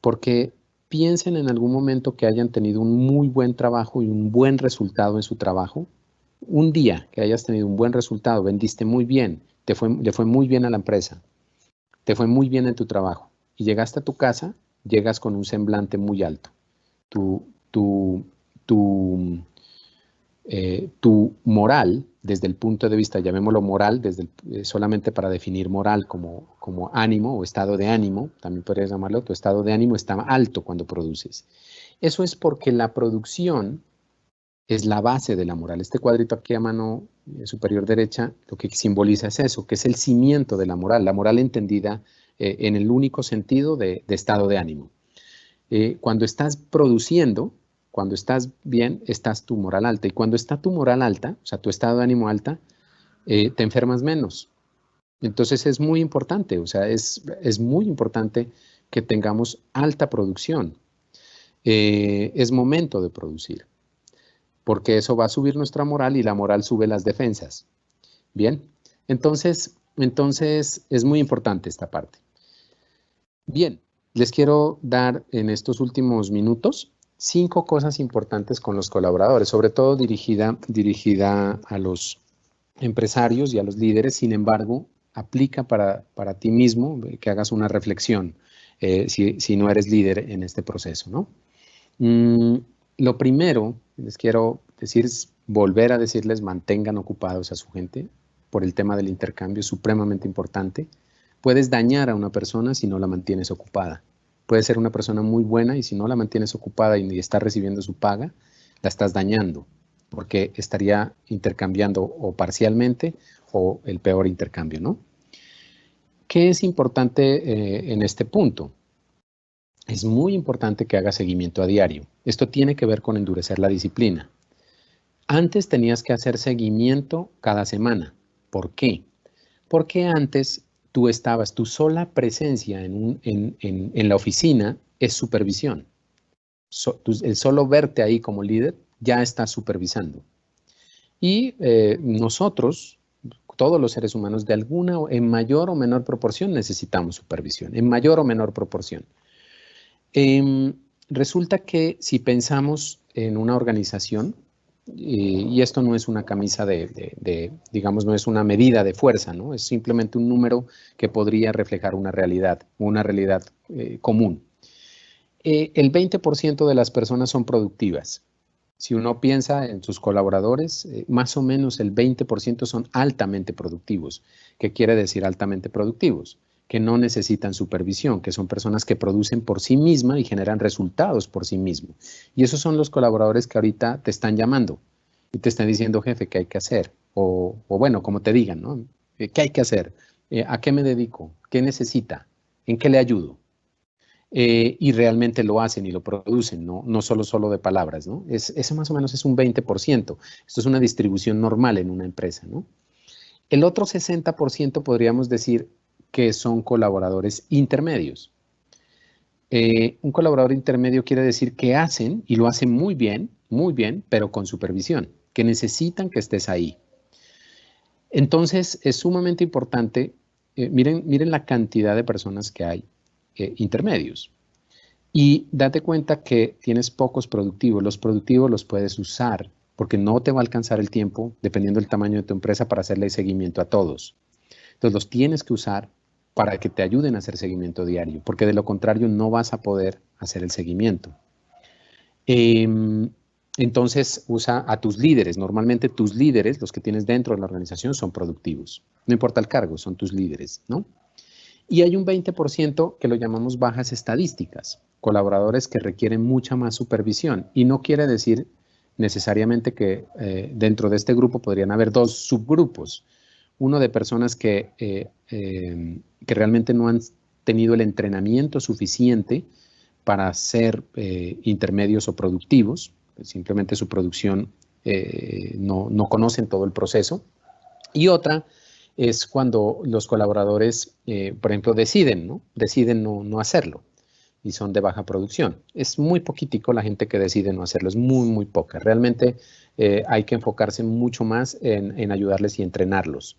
S2: porque piensen en algún momento que hayan tenido un muy buen trabajo y un buen resultado en su trabajo. Un día que hayas tenido un buen resultado, vendiste muy bien, le fue muy bien a la empresa, te fue muy bien en tu trabajo y llegaste a tu casa, llegas con un semblante muy alto. Tu, tu, tu, tu moral, desde el punto de vista, llamémoslo moral, solamente para definir moral como ánimo o estado de ánimo, también podrías llamarlo, tu estado de ánimo está alto cuando produces. Eso es porque la producción es la base de la moral. Este cuadrito aquí a mano superior derecha lo que simboliza es eso, que es el cimiento de la moral entendida en el único sentido de estado de ánimo. Cuando estás produciendo, cuando estás bien, estás tu moral alta. Y cuando está tu moral alta, o sea, tu estado de ánimo alta, te enfermas menos. Entonces es muy importante, o sea, es muy importante que tengamos alta producción. Es momento de producir, porque eso va a subir nuestra moral y la moral sube las defensas. Bien, entonces es muy importante esta parte. Bien, les quiero dar en estos últimos minutos 5 cosas importantes con los colaboradores, sobre todo dirigida a los empresarios y a los líderes. Sin embargo, aplica para ti mismo que hagas una reflexión si no eres líder en este proceso, ¿no? Lo primero les quiero decir es volver a decirles mantengan ocupados a su gente por el tema del intercambio, es supremamente importante. Puedes dañar a una persona si no la mantienes ocupada. Puede ser una persona muy buena y si no la mantienes ocupada y está recibiendo su paga, la estás dañando porque estaría intercambiando o parcialmente o el peor intercambio, ¿no? ¿Qué es importante en este punto? Es muy importante que haga seguimiento a diario. Esto tiene que ver con endurecer la disciplina. Antes tenías que hacer seguimiento cada semana. ¿Por qué? Porque antes tu sola presencia en la oficina es supervisión. El solo verte ahí como líder ya está supervisando. Y nosotros, todos los seres humanos, en mayor o menor proporción necesitamos supervisión, en mayor o menor proporción. Resulta que si pensamos en una organización, y esto no es una camisa digamos, no es una medida de fuerza, ¿no? Es simplemente un número que podría reflejar una realidad común. El 20% de las personas son productivas. Si uno piensa en sus colaboradores, más o menos el 20% son altamente productivos. ¿Qué quiere decir altamente productivos? Que no necesitan supervisión, que son personas que producen por sí mismas y generan resultados por sí mismos. Y esos son los colaboradores que ahorita te están llamando y te están diciendo, jefe, ¿qué hay que hacer? O bueno, como te digan, ¿no? ¿Qué hay que hacer? ¿A qué me dedico? ¿Qué necesita? ¿En qué le ayudo? Y realmente lo hacen y lo producen, no solo de palabras, ¿no? Eso más o menos es un 20%. Esto es una distribución normal en una empresa, ¿no? El otro 60% podríamos decir que son colaboradores intermedios. Un colaborador intermedio quiere decir que hacen y lo hacen muy bien, pero con supervisión, que necesitan que estés ahí. Entonces, es sumamente importante, miren la cantidad de personas que hay intermedios. Y date cuenta que tienes pocos productivos. Los productivos los puedes usar porque no te va a alcanzar el tiempo, dependiendo del tamaño de tu empresa, para hacerle seguimiento a todos. Entonces los tienes que usar para que te ayuden a hacer seguimiento diario, porque de lo contrario no vas a poder hacer el seguimiento. Entonces usa a tus líderes. Normalmente tus líderes, los que tienes dentro de la organización, son productivos. No importa el cargo, son tus líderes, ¿no? Y hay un 20% que lo llamamos bajas estadísticas, colaboradores que requieren mucha más supervisión. Y no quiere decir necesariamente que dentro de este grupo podrían haber dos subgrupos. Uno de personas que realmente no han tenido el entrenamiento suficiente para ser intermedios o productivos, simplemente su producción no conocen todo el proceso. Y otra es cuando los colaboradores, por ejemplo, deciden no hacerlo y son de baja producción. Es muy poquitico la gente que decide no hacerlo, es muy, muy poca. Realmente hay que enfocarse mucho más en ayudarles y entrenarlos,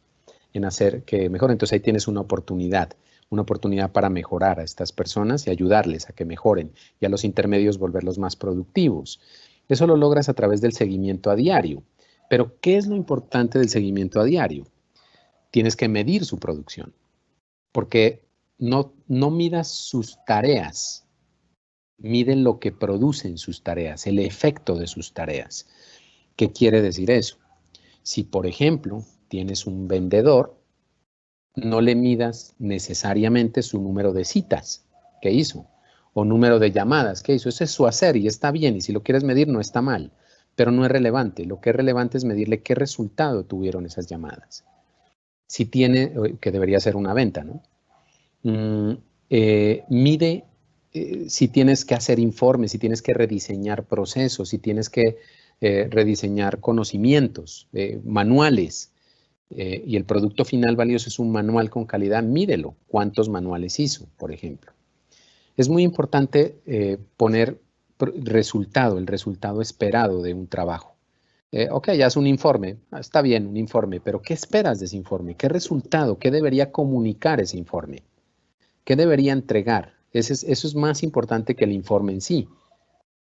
S2: en hacer que mejoren. Entonces ahí tienes una oportunidad para mejorar a estas personas y ayudarles a que mejoren y a los intermedios volverlos más productivos. Eso lo logras a través del seguimiento a diario. Pero, ¿qué es lo importante del seguimiento a diario? Tienes que medir su producción, porque no midas sus tareas, mide lo que producen sus tareas, el efecto de sus tareas. ¿Qué quiere decir eso? Si, por ejemplo, tienes un vendedor, no le midas necesariamente su número de citas que hizo o número de llamadas que hizo. Ese es su hacer y está bien, y si lo quieres medir no está mal, pero no es relevante. Lo que es relevante es medirle qué resultado tuvieron esas llamadas. Si tiene, que debería ser una venta, ¿no? Mide si tienes que hacer informes, si tienes que rediseñar procesos, si tienes que rediseñar conocimientos, manuales, y el producto final valioso es un manual con calidad, mídelo. ¿Cuántos manuales hizo, por ejemplo? Es muy importante poner el resultado esperado de un trabajo. Ok, haz un informe, está bien, un informe, pero ¿qué esperas de ese informe? ¿Qué resultado? ¿Qué debería comunicar ese informe? ¿Qué debería entregar? Eso es más importante que el informe en sí.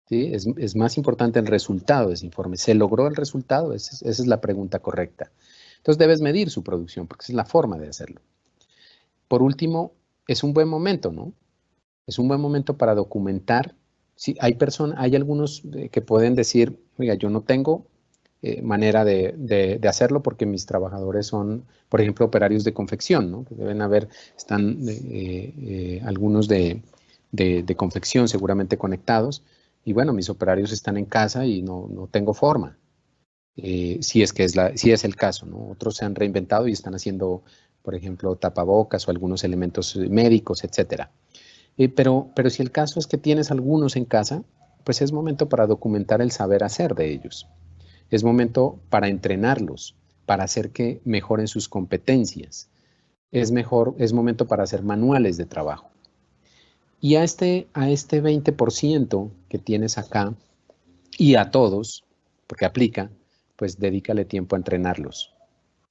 S2: ¿Sí? Es más importante el resultado de ese informe. ¿Se logró el resultado? Esa es la pregunta correcta. Entonces debes medir su producción, porque esa es la forma de hacerlo. Por último, es un buen momento, ¿no? Es un buen momento para documentar. Sí, hay algunos que pueden decir, oiga, yo no tengo manera de hacerlo porque mis trabajadores son, por ejemplo, operarios de confección, ¿no? Que deben haber, están algunos de confección seguramente conectados. Y bueno, mis operarios están en casa y no tengo forma. Si es el caso, ¿no? Otros se han reinventado y están haciendo, por ejemplo, tapabocas o algunos elementos médicos, etcétera. Pero si el caso es que tienes algunos en casa, pues es momento para documentar el saber hacer de ellos. Es momento para entrenarlos, para hacer que mejoren sus competencias. Es momento para hacer manuales de trabajo. Y a este 20% que tienes acá, y a todos, porque aplica, pues dedícale tiempo a entrenarlos.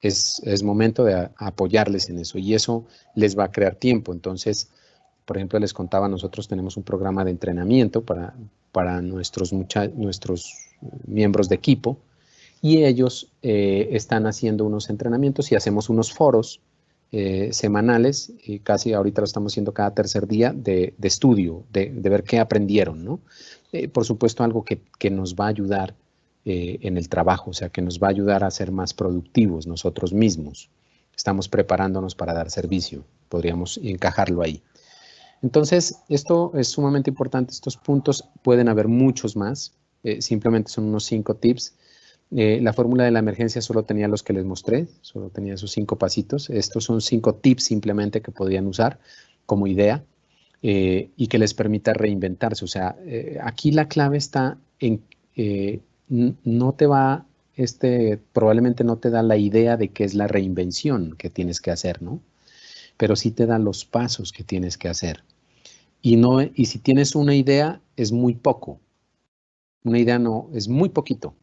S2: Es momento de apoyarles en eso y eso les va a crear tiempo. Entonces, por ejemplo, les contaba, nosotros tenemos un programa de entrenamiento para nuestros miembros de equipo y ellos están haciendo unos entrenamientos y hacemos unos foros semanales, y casi ahorita lo estamos haciendo cada tercer día de estudio, de ver qué aprendieron, ¿no? Por supuesto, algo que nos va a ayudar en el trabajo, o sea, que nos va a ayudar a ser más productivos nosotros mismos. Estamos preparándonos para dar servicio, podríamos encajarlo ahí. Entonces, esto es sumamente importante, estos puntos, pueden haber muchos más, simplemente son unos 5 tips. La fórmula de la emergencia solo tenía los que les mostré, solo tenía esos 5 pasitos. Estos son 5 tips simplemente que podrían usar como idea y que les permita reinventarse. O sea, aquí la clave está en, probablemente no te da la idea de qué es la reinvención que tienes que hacer, ¿no? Pero sí te da los pasos que tienes que hacer. Y si tienes una idea, es muy poco. Una idea no, es muy poquito.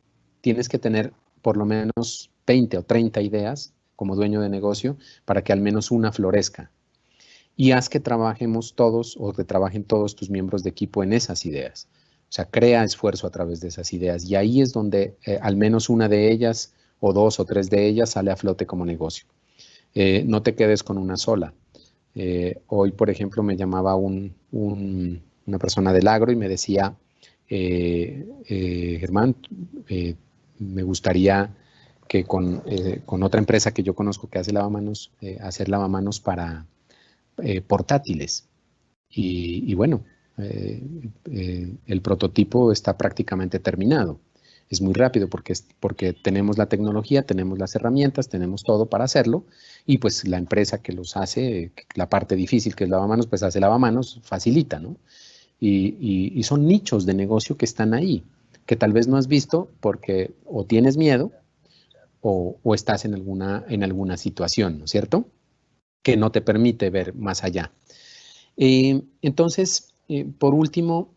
S2: Tienes que tener por lo menos 20 o 30 ideas como dueño de negocio para que al menos una florezca. Y haz que trabajemos todos o que trabajen todos tus miembros de equipo en esas ideas. O sea, crea esfuerzo a través de esas ideas. Y ahí es donde al menos una de ellas o 2 o 3 de ellas sale a flote como negocio. No te quedes con una sola. Hoy, por ejemplo, me llamaba una persona del agro y me decía, Germán, me gustaría que con otra empresa que yo conozco que hace lavamanos, hacer lavamanos para portátiles. Y bueno, el prototipo está prácticamente terminado. Es muy rápido porque tenemos la tecnología, tenemos las herramientas, tenemos todo para hacerlo, y pues la empresa que los hace, la parte difícil que es lavamanos, pues hace lavamanos, facilita, ¿no? Y son nichos de negocio que están ahí, que tal vez no has visto porque o tienes miedo o estás en alguna situación, ¿no es cierto?, que no te permite ver más allá. Entonces, por último,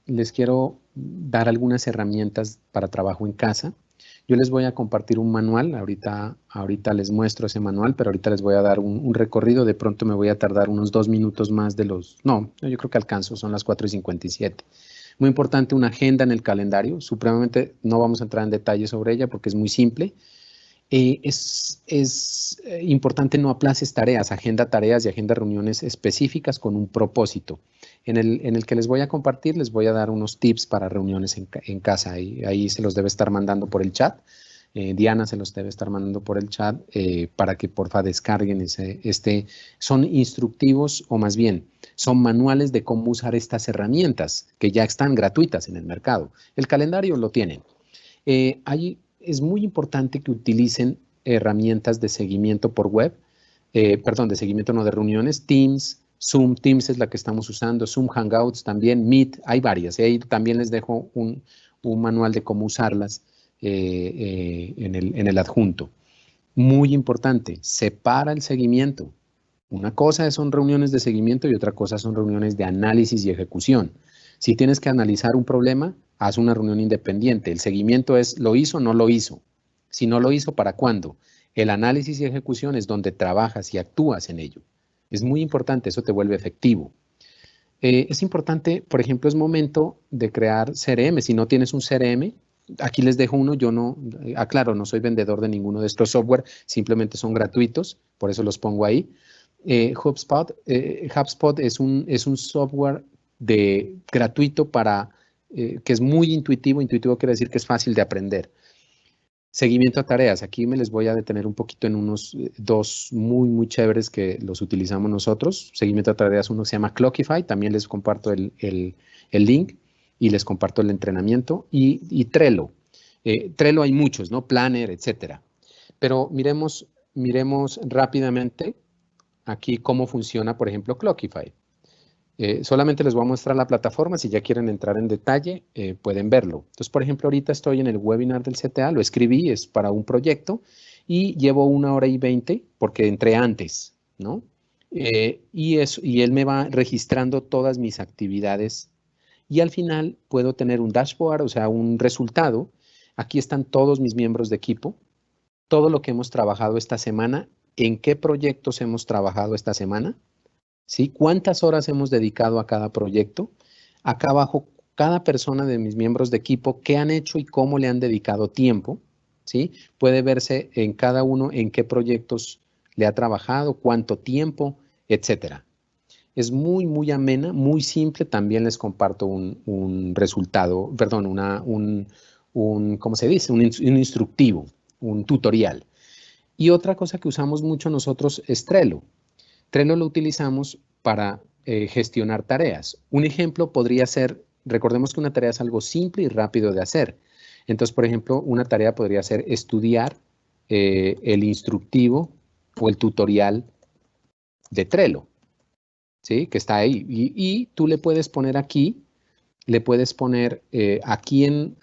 S2: les quiero dar algunas herramientas para trabajo en casa. Yo les voy a compartir un manual, ahorita les muestro ese manual, pero ahorita les voy a dar un recorrido. De pronto me voy a tardar unos 2 minutos más de los... No, yo creo que alcanzo, son las 4:57. Muy importante, una agenda en el calendario. Supremamente, no vamos a entrar en detalle sobre ella porque es muy simple. Es importante no aplaces tareas, agenda tareas y agenda reuniones específicas con un propósito. En el que les voy a compartir, les voy a dar unos tips para reuniones en casa. Ahí se los debe estar mandando por el chat. Diana se los debe estar mandando por el chat para que porfa descarguen son instructivos, o más bien, son manuales de cómo usar estas herramientas que ya están gratuitas en el mercado. El calendario lo tienen. Es muy importante que utilicen herramientas de seguimiento por web, de seguimiento no de reuniones, Teams, Zoom, Teams es la que estamos usando, Zoom Hangouts también, Meet, hay varias, ahí también les dejo un manual de cómo usarlas en el adjunto. Muy importante, separa el seguimiento. Una cosa son reuniones de seguimiento y otra cosa son reuniones de análisis y ejecución. Si tienes que analizar un problema, haz una reunión independiente. El seguimiento es, ¿lo hizo o no lo hizo? Si no lo hizo, ¿para cuándo? El análisis y ejecución es donde trabajas y actúas en ello. Es muy importante, eso te vuelve efectivo. Es importante, por ejemplo, es momento de crear CRM. Si no tienes un CRM, aquí les dejo uno. Yo no, aclaro, no soy vendedor de ninguno de estos software, simplemente son gratuitos, por eso los pongo ahí. HubSpot es un software gratuito que es muy intuitivo. Intuitivo quiere decir que es fácil de aprender. Seguimiento a tareas. Aquí me les voy a detener un poquito en unos dos muy, muy chéveres que los utilizamos nosotros. Seguimiento a tareas, uno se llama Clockify. También les comparto el link y les comparto el entrenamiento. Y Trello. Trello hay muchos, ¿no? Planner, etcétera. Pero miremos rápidamente aquí cómo funciona, por ejemplo, Clockify. Solamente les voy a mostrar la plataforma. Si ya quieren entrar en detalle, pueden verlo. Entonces, por ejemplo, ahorita estoy en el webinar del CTA, lo escribí, es para un proyecto y llevo 1 hora y 20 porque entré antes, ¿no? Y él me va registrando todas mis actividades y al final puedo tener un dashboard, o sea, un resultado. Aquí están todos mis miembros de equipo, todo lo que hemos trabajado esta semana, en qué proyectos hemos trabajado esta semana, ¿sí? ¿Cuántas horas hemos dedicado a cada proyecto? Acá abajo, cada persona de mis miembros de equipo, qué han hecho y cómo le han dedicado tiempo, ¿sí? Puede verse en cada uno en qué proyectos le ha trabajado, cuánto tiempo, etcétera. Es muy, muy amena, muy simple. También les comparto un resultado, perdón, ¿cómo se dice? Un instructivo, un tutorial. Y otra cosa que usamos mucho nosotros es Trello. Trello lo utilizamos para gestionar tareas. Un ejemplo podría ser, recordemos que una tarea es algo simple y rápido de hacer. Entonces, por ejemplo, una tarea podría ser estudiar el instructivo o el tutorial de Trello, ¿sí? Que está ahí. Y tú le puedes poner aquí, le puedes poner a quién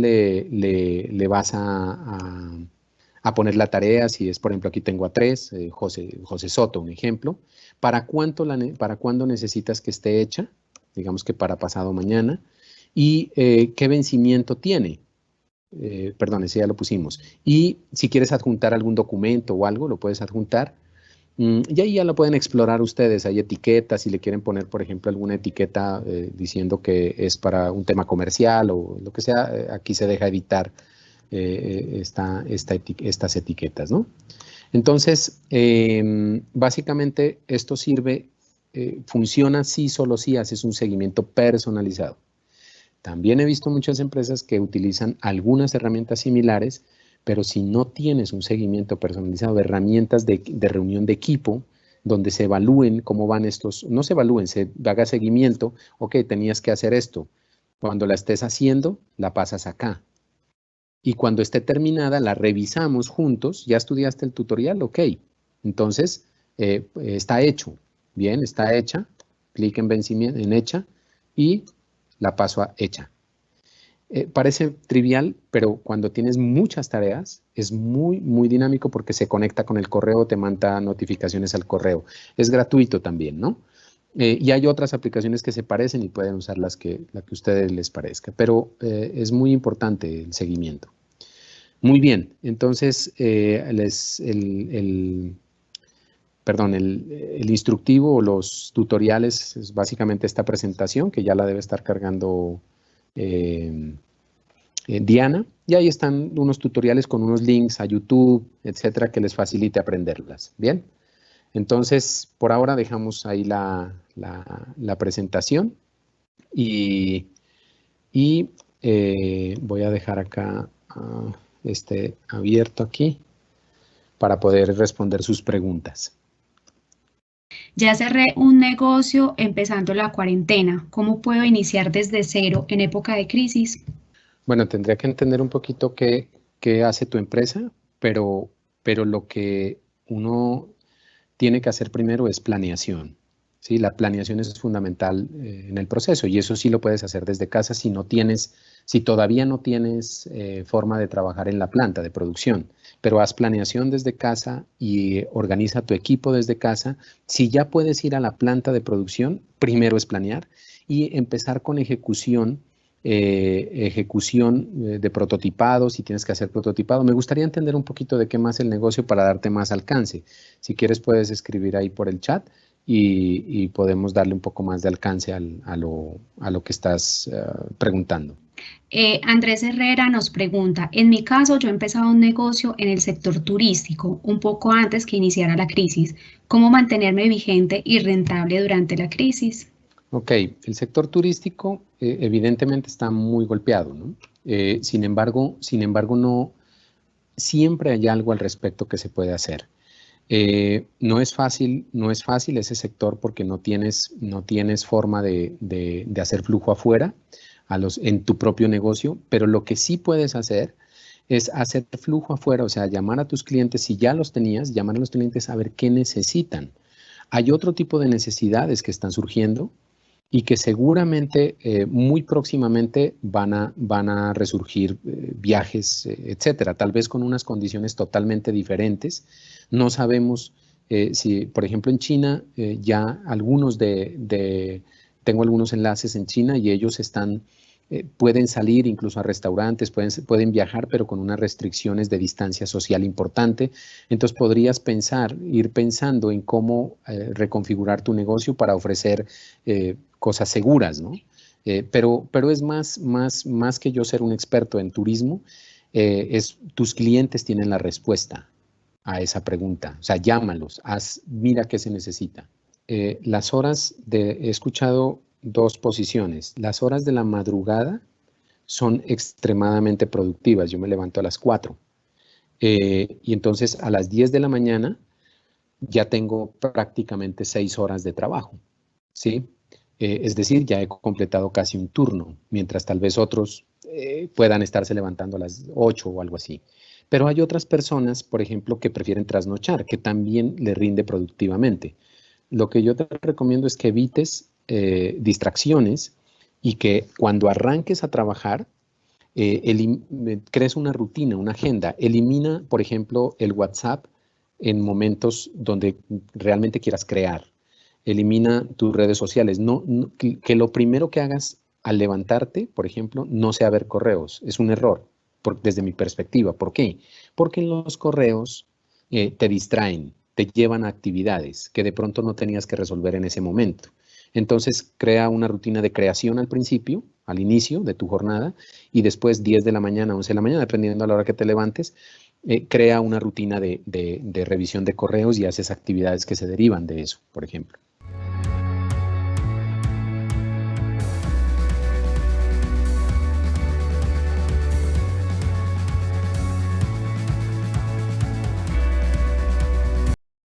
S2: le vas a poner la tarea. Si es, por ejemplo, aquí tengo a 3, José Soto, un ejemplo. ¿Para cuándo necesitas que esté hecha? Digamos que para pasado mañana. ¿Y qué vencimiento tiene? Perdón, ese ya lo pusimos. Y si quieres adjuntar algún documento o algo, lo puedes adjuntar. Y ahí ya lo pueden explorar ustedes. Hay etiquetas, si le quieren poner, por ejemplo, alguna etiqueta diciendo que es para un tema comercial o lo que sea, aquí se deja editar estas etiquetas, ¿no? Entonces, básicamente esto sirve, funciona si solo si haces un seguimiento personalizado. También he visto muchas empresas que utilizan algunas herramientas similares, pero si no tienes un seguimiento personalizado de herramientas de reunión de equipo, donde se evalúen cómo van estos, no se evalúen, se haga seguimiento, ok, tenías que hacer esto. Cuando la estés haciendo, la pasas acá. Y cuando esté terminada, la revisamos juntos. ¿Ya estudiaste el tutorial? Ok. Entonces, está hecho. Bien, está hecha. Clic en vencimiento, en hecha, y la paso a hecha. Parece trivial, pero cuando tienes muchas tareas, es muy, muy dinámico porque se conecta con el correo, te manda notificaciones al correo. Es gratuito también, ¿no? Y hay otras aplicaciones que se parecen y pueden usar la que a ustedes les parezca, pero es muy importante el seguimiento. Muy bien, entonces el instructivo o los tutoriales es básicamente esta presentación que ya la debe estar cargando Diana, y ahí están unos tutoriales con unos links a YouTube, etcétera, que les facilite aprenderlas. Bien, entonces por ahora dejamos ahí la presentación y voy a dejar acá abierto aquí para poder responder sus preguntas.
S1: Ya cerré un negocio empezando la cuarentena. ¿Cómo puedo iniciar desde cero en época de crisis?
S2: Bueno, tendría que entender un poquito qué hace tu empresa, pero lo que uno tiene que hacer primero es planeación. ¿Sí? La planeación es fundamental en el proceso y eso sí lo puedes hacer desde casa si todavía no tienes forma de trabajar en la planta de producción, pero haz planeación desde casa y organiza tu equipo desde casa. Si ya puedes ir a la planta de producción, primero es planear y empezar con ejecución de prototipado, si tienes que hacer prototipado. Me gustaría entender un poquito de qué más el negocio para darte más alcance. Si quieres puedes escribir ahí por el chat y podemos darle un poco más de alcance a lo que estás preguntando.
S1: Andrés Herrera nos pregunta, en mi caso yo he empezado un negocio en el sector turístico un poco antes que iniciara la crisis. ¿Cómo mantenerme vigente y rentable durante la crisis?
S2: Ok, el sector turístico evidentemente está muy golpeado, ¿no? Sin embargo, no, siempre hay algo al respecto que se puede hacer. No es fácil ese sector porque no tienes forma de hacer flujo afuera en tu propio negocio, pero lo que sí puedes hacer es hacer flujo afuera, o sea, llamar a tus clientes, si ya los tenías, llamar a los clientes a ver qué necesitan. Hay otro tipo de necesidades que están surgiendo y que seguramente muy próximamente van a resurgir viajes, etcétera, tal vez con unas condiciones totalmente diferentes. No sabemos si, por ejemplo, en China ya tengo algunos enlaces en China y ellos pueden salir incluso a restaurantes, pueden viajar, pero con unas restricciones de distancia social importante. Entonces podrías ir pensando en cómo reconfigurar tu negocio para ofrecer cosas seguras, ¿no? Pero es más que yo ser un experto en turismo, tus clientes tienen la respuesta a esa pregunta. O sea, llámalos, mira qué se necesita. He escuchado dos posiciones. Las horas de la madrugada son extremadamente productivas. Yo me levanto a las 4. Y entonces a las 10 de la mañana ya tengo prácticamente 6 horas de trabajo, ¿sí? Es decir, ya he completado casi un turno, mientras tal vez otros puedan estarse levantando a las 8 o algo así. Pero hay otras personas, por ejemplo, que prefieren trasnochar, que también le rinde productivamente. Lo que yo te recomiendo es que evites distracciones y que cuando arranques a trabajar, crees una rutina, una agenda. Elimina, por ejemplo, el WhatsApp en momentos donde realmente quieras crear. Elimina tus redes sociales. Que lo primero que hagas al levantarte, por ejemplo, no sea ver correos. Es un error desde mi perspectiva. ¿Por qué? Porque en los correos te distraen, te llevan a actividades que de pronto no tenías que resolver en ese momento. Entonces, crea una rutina de creación al principio, al inicio de tu jornada, y después 10 de la mañana, 11 de la mañana, dependiendo a la hora que te levantes, crea una rutina de revisión de correos y haces actividades que se derivan de eso, por ejemplo.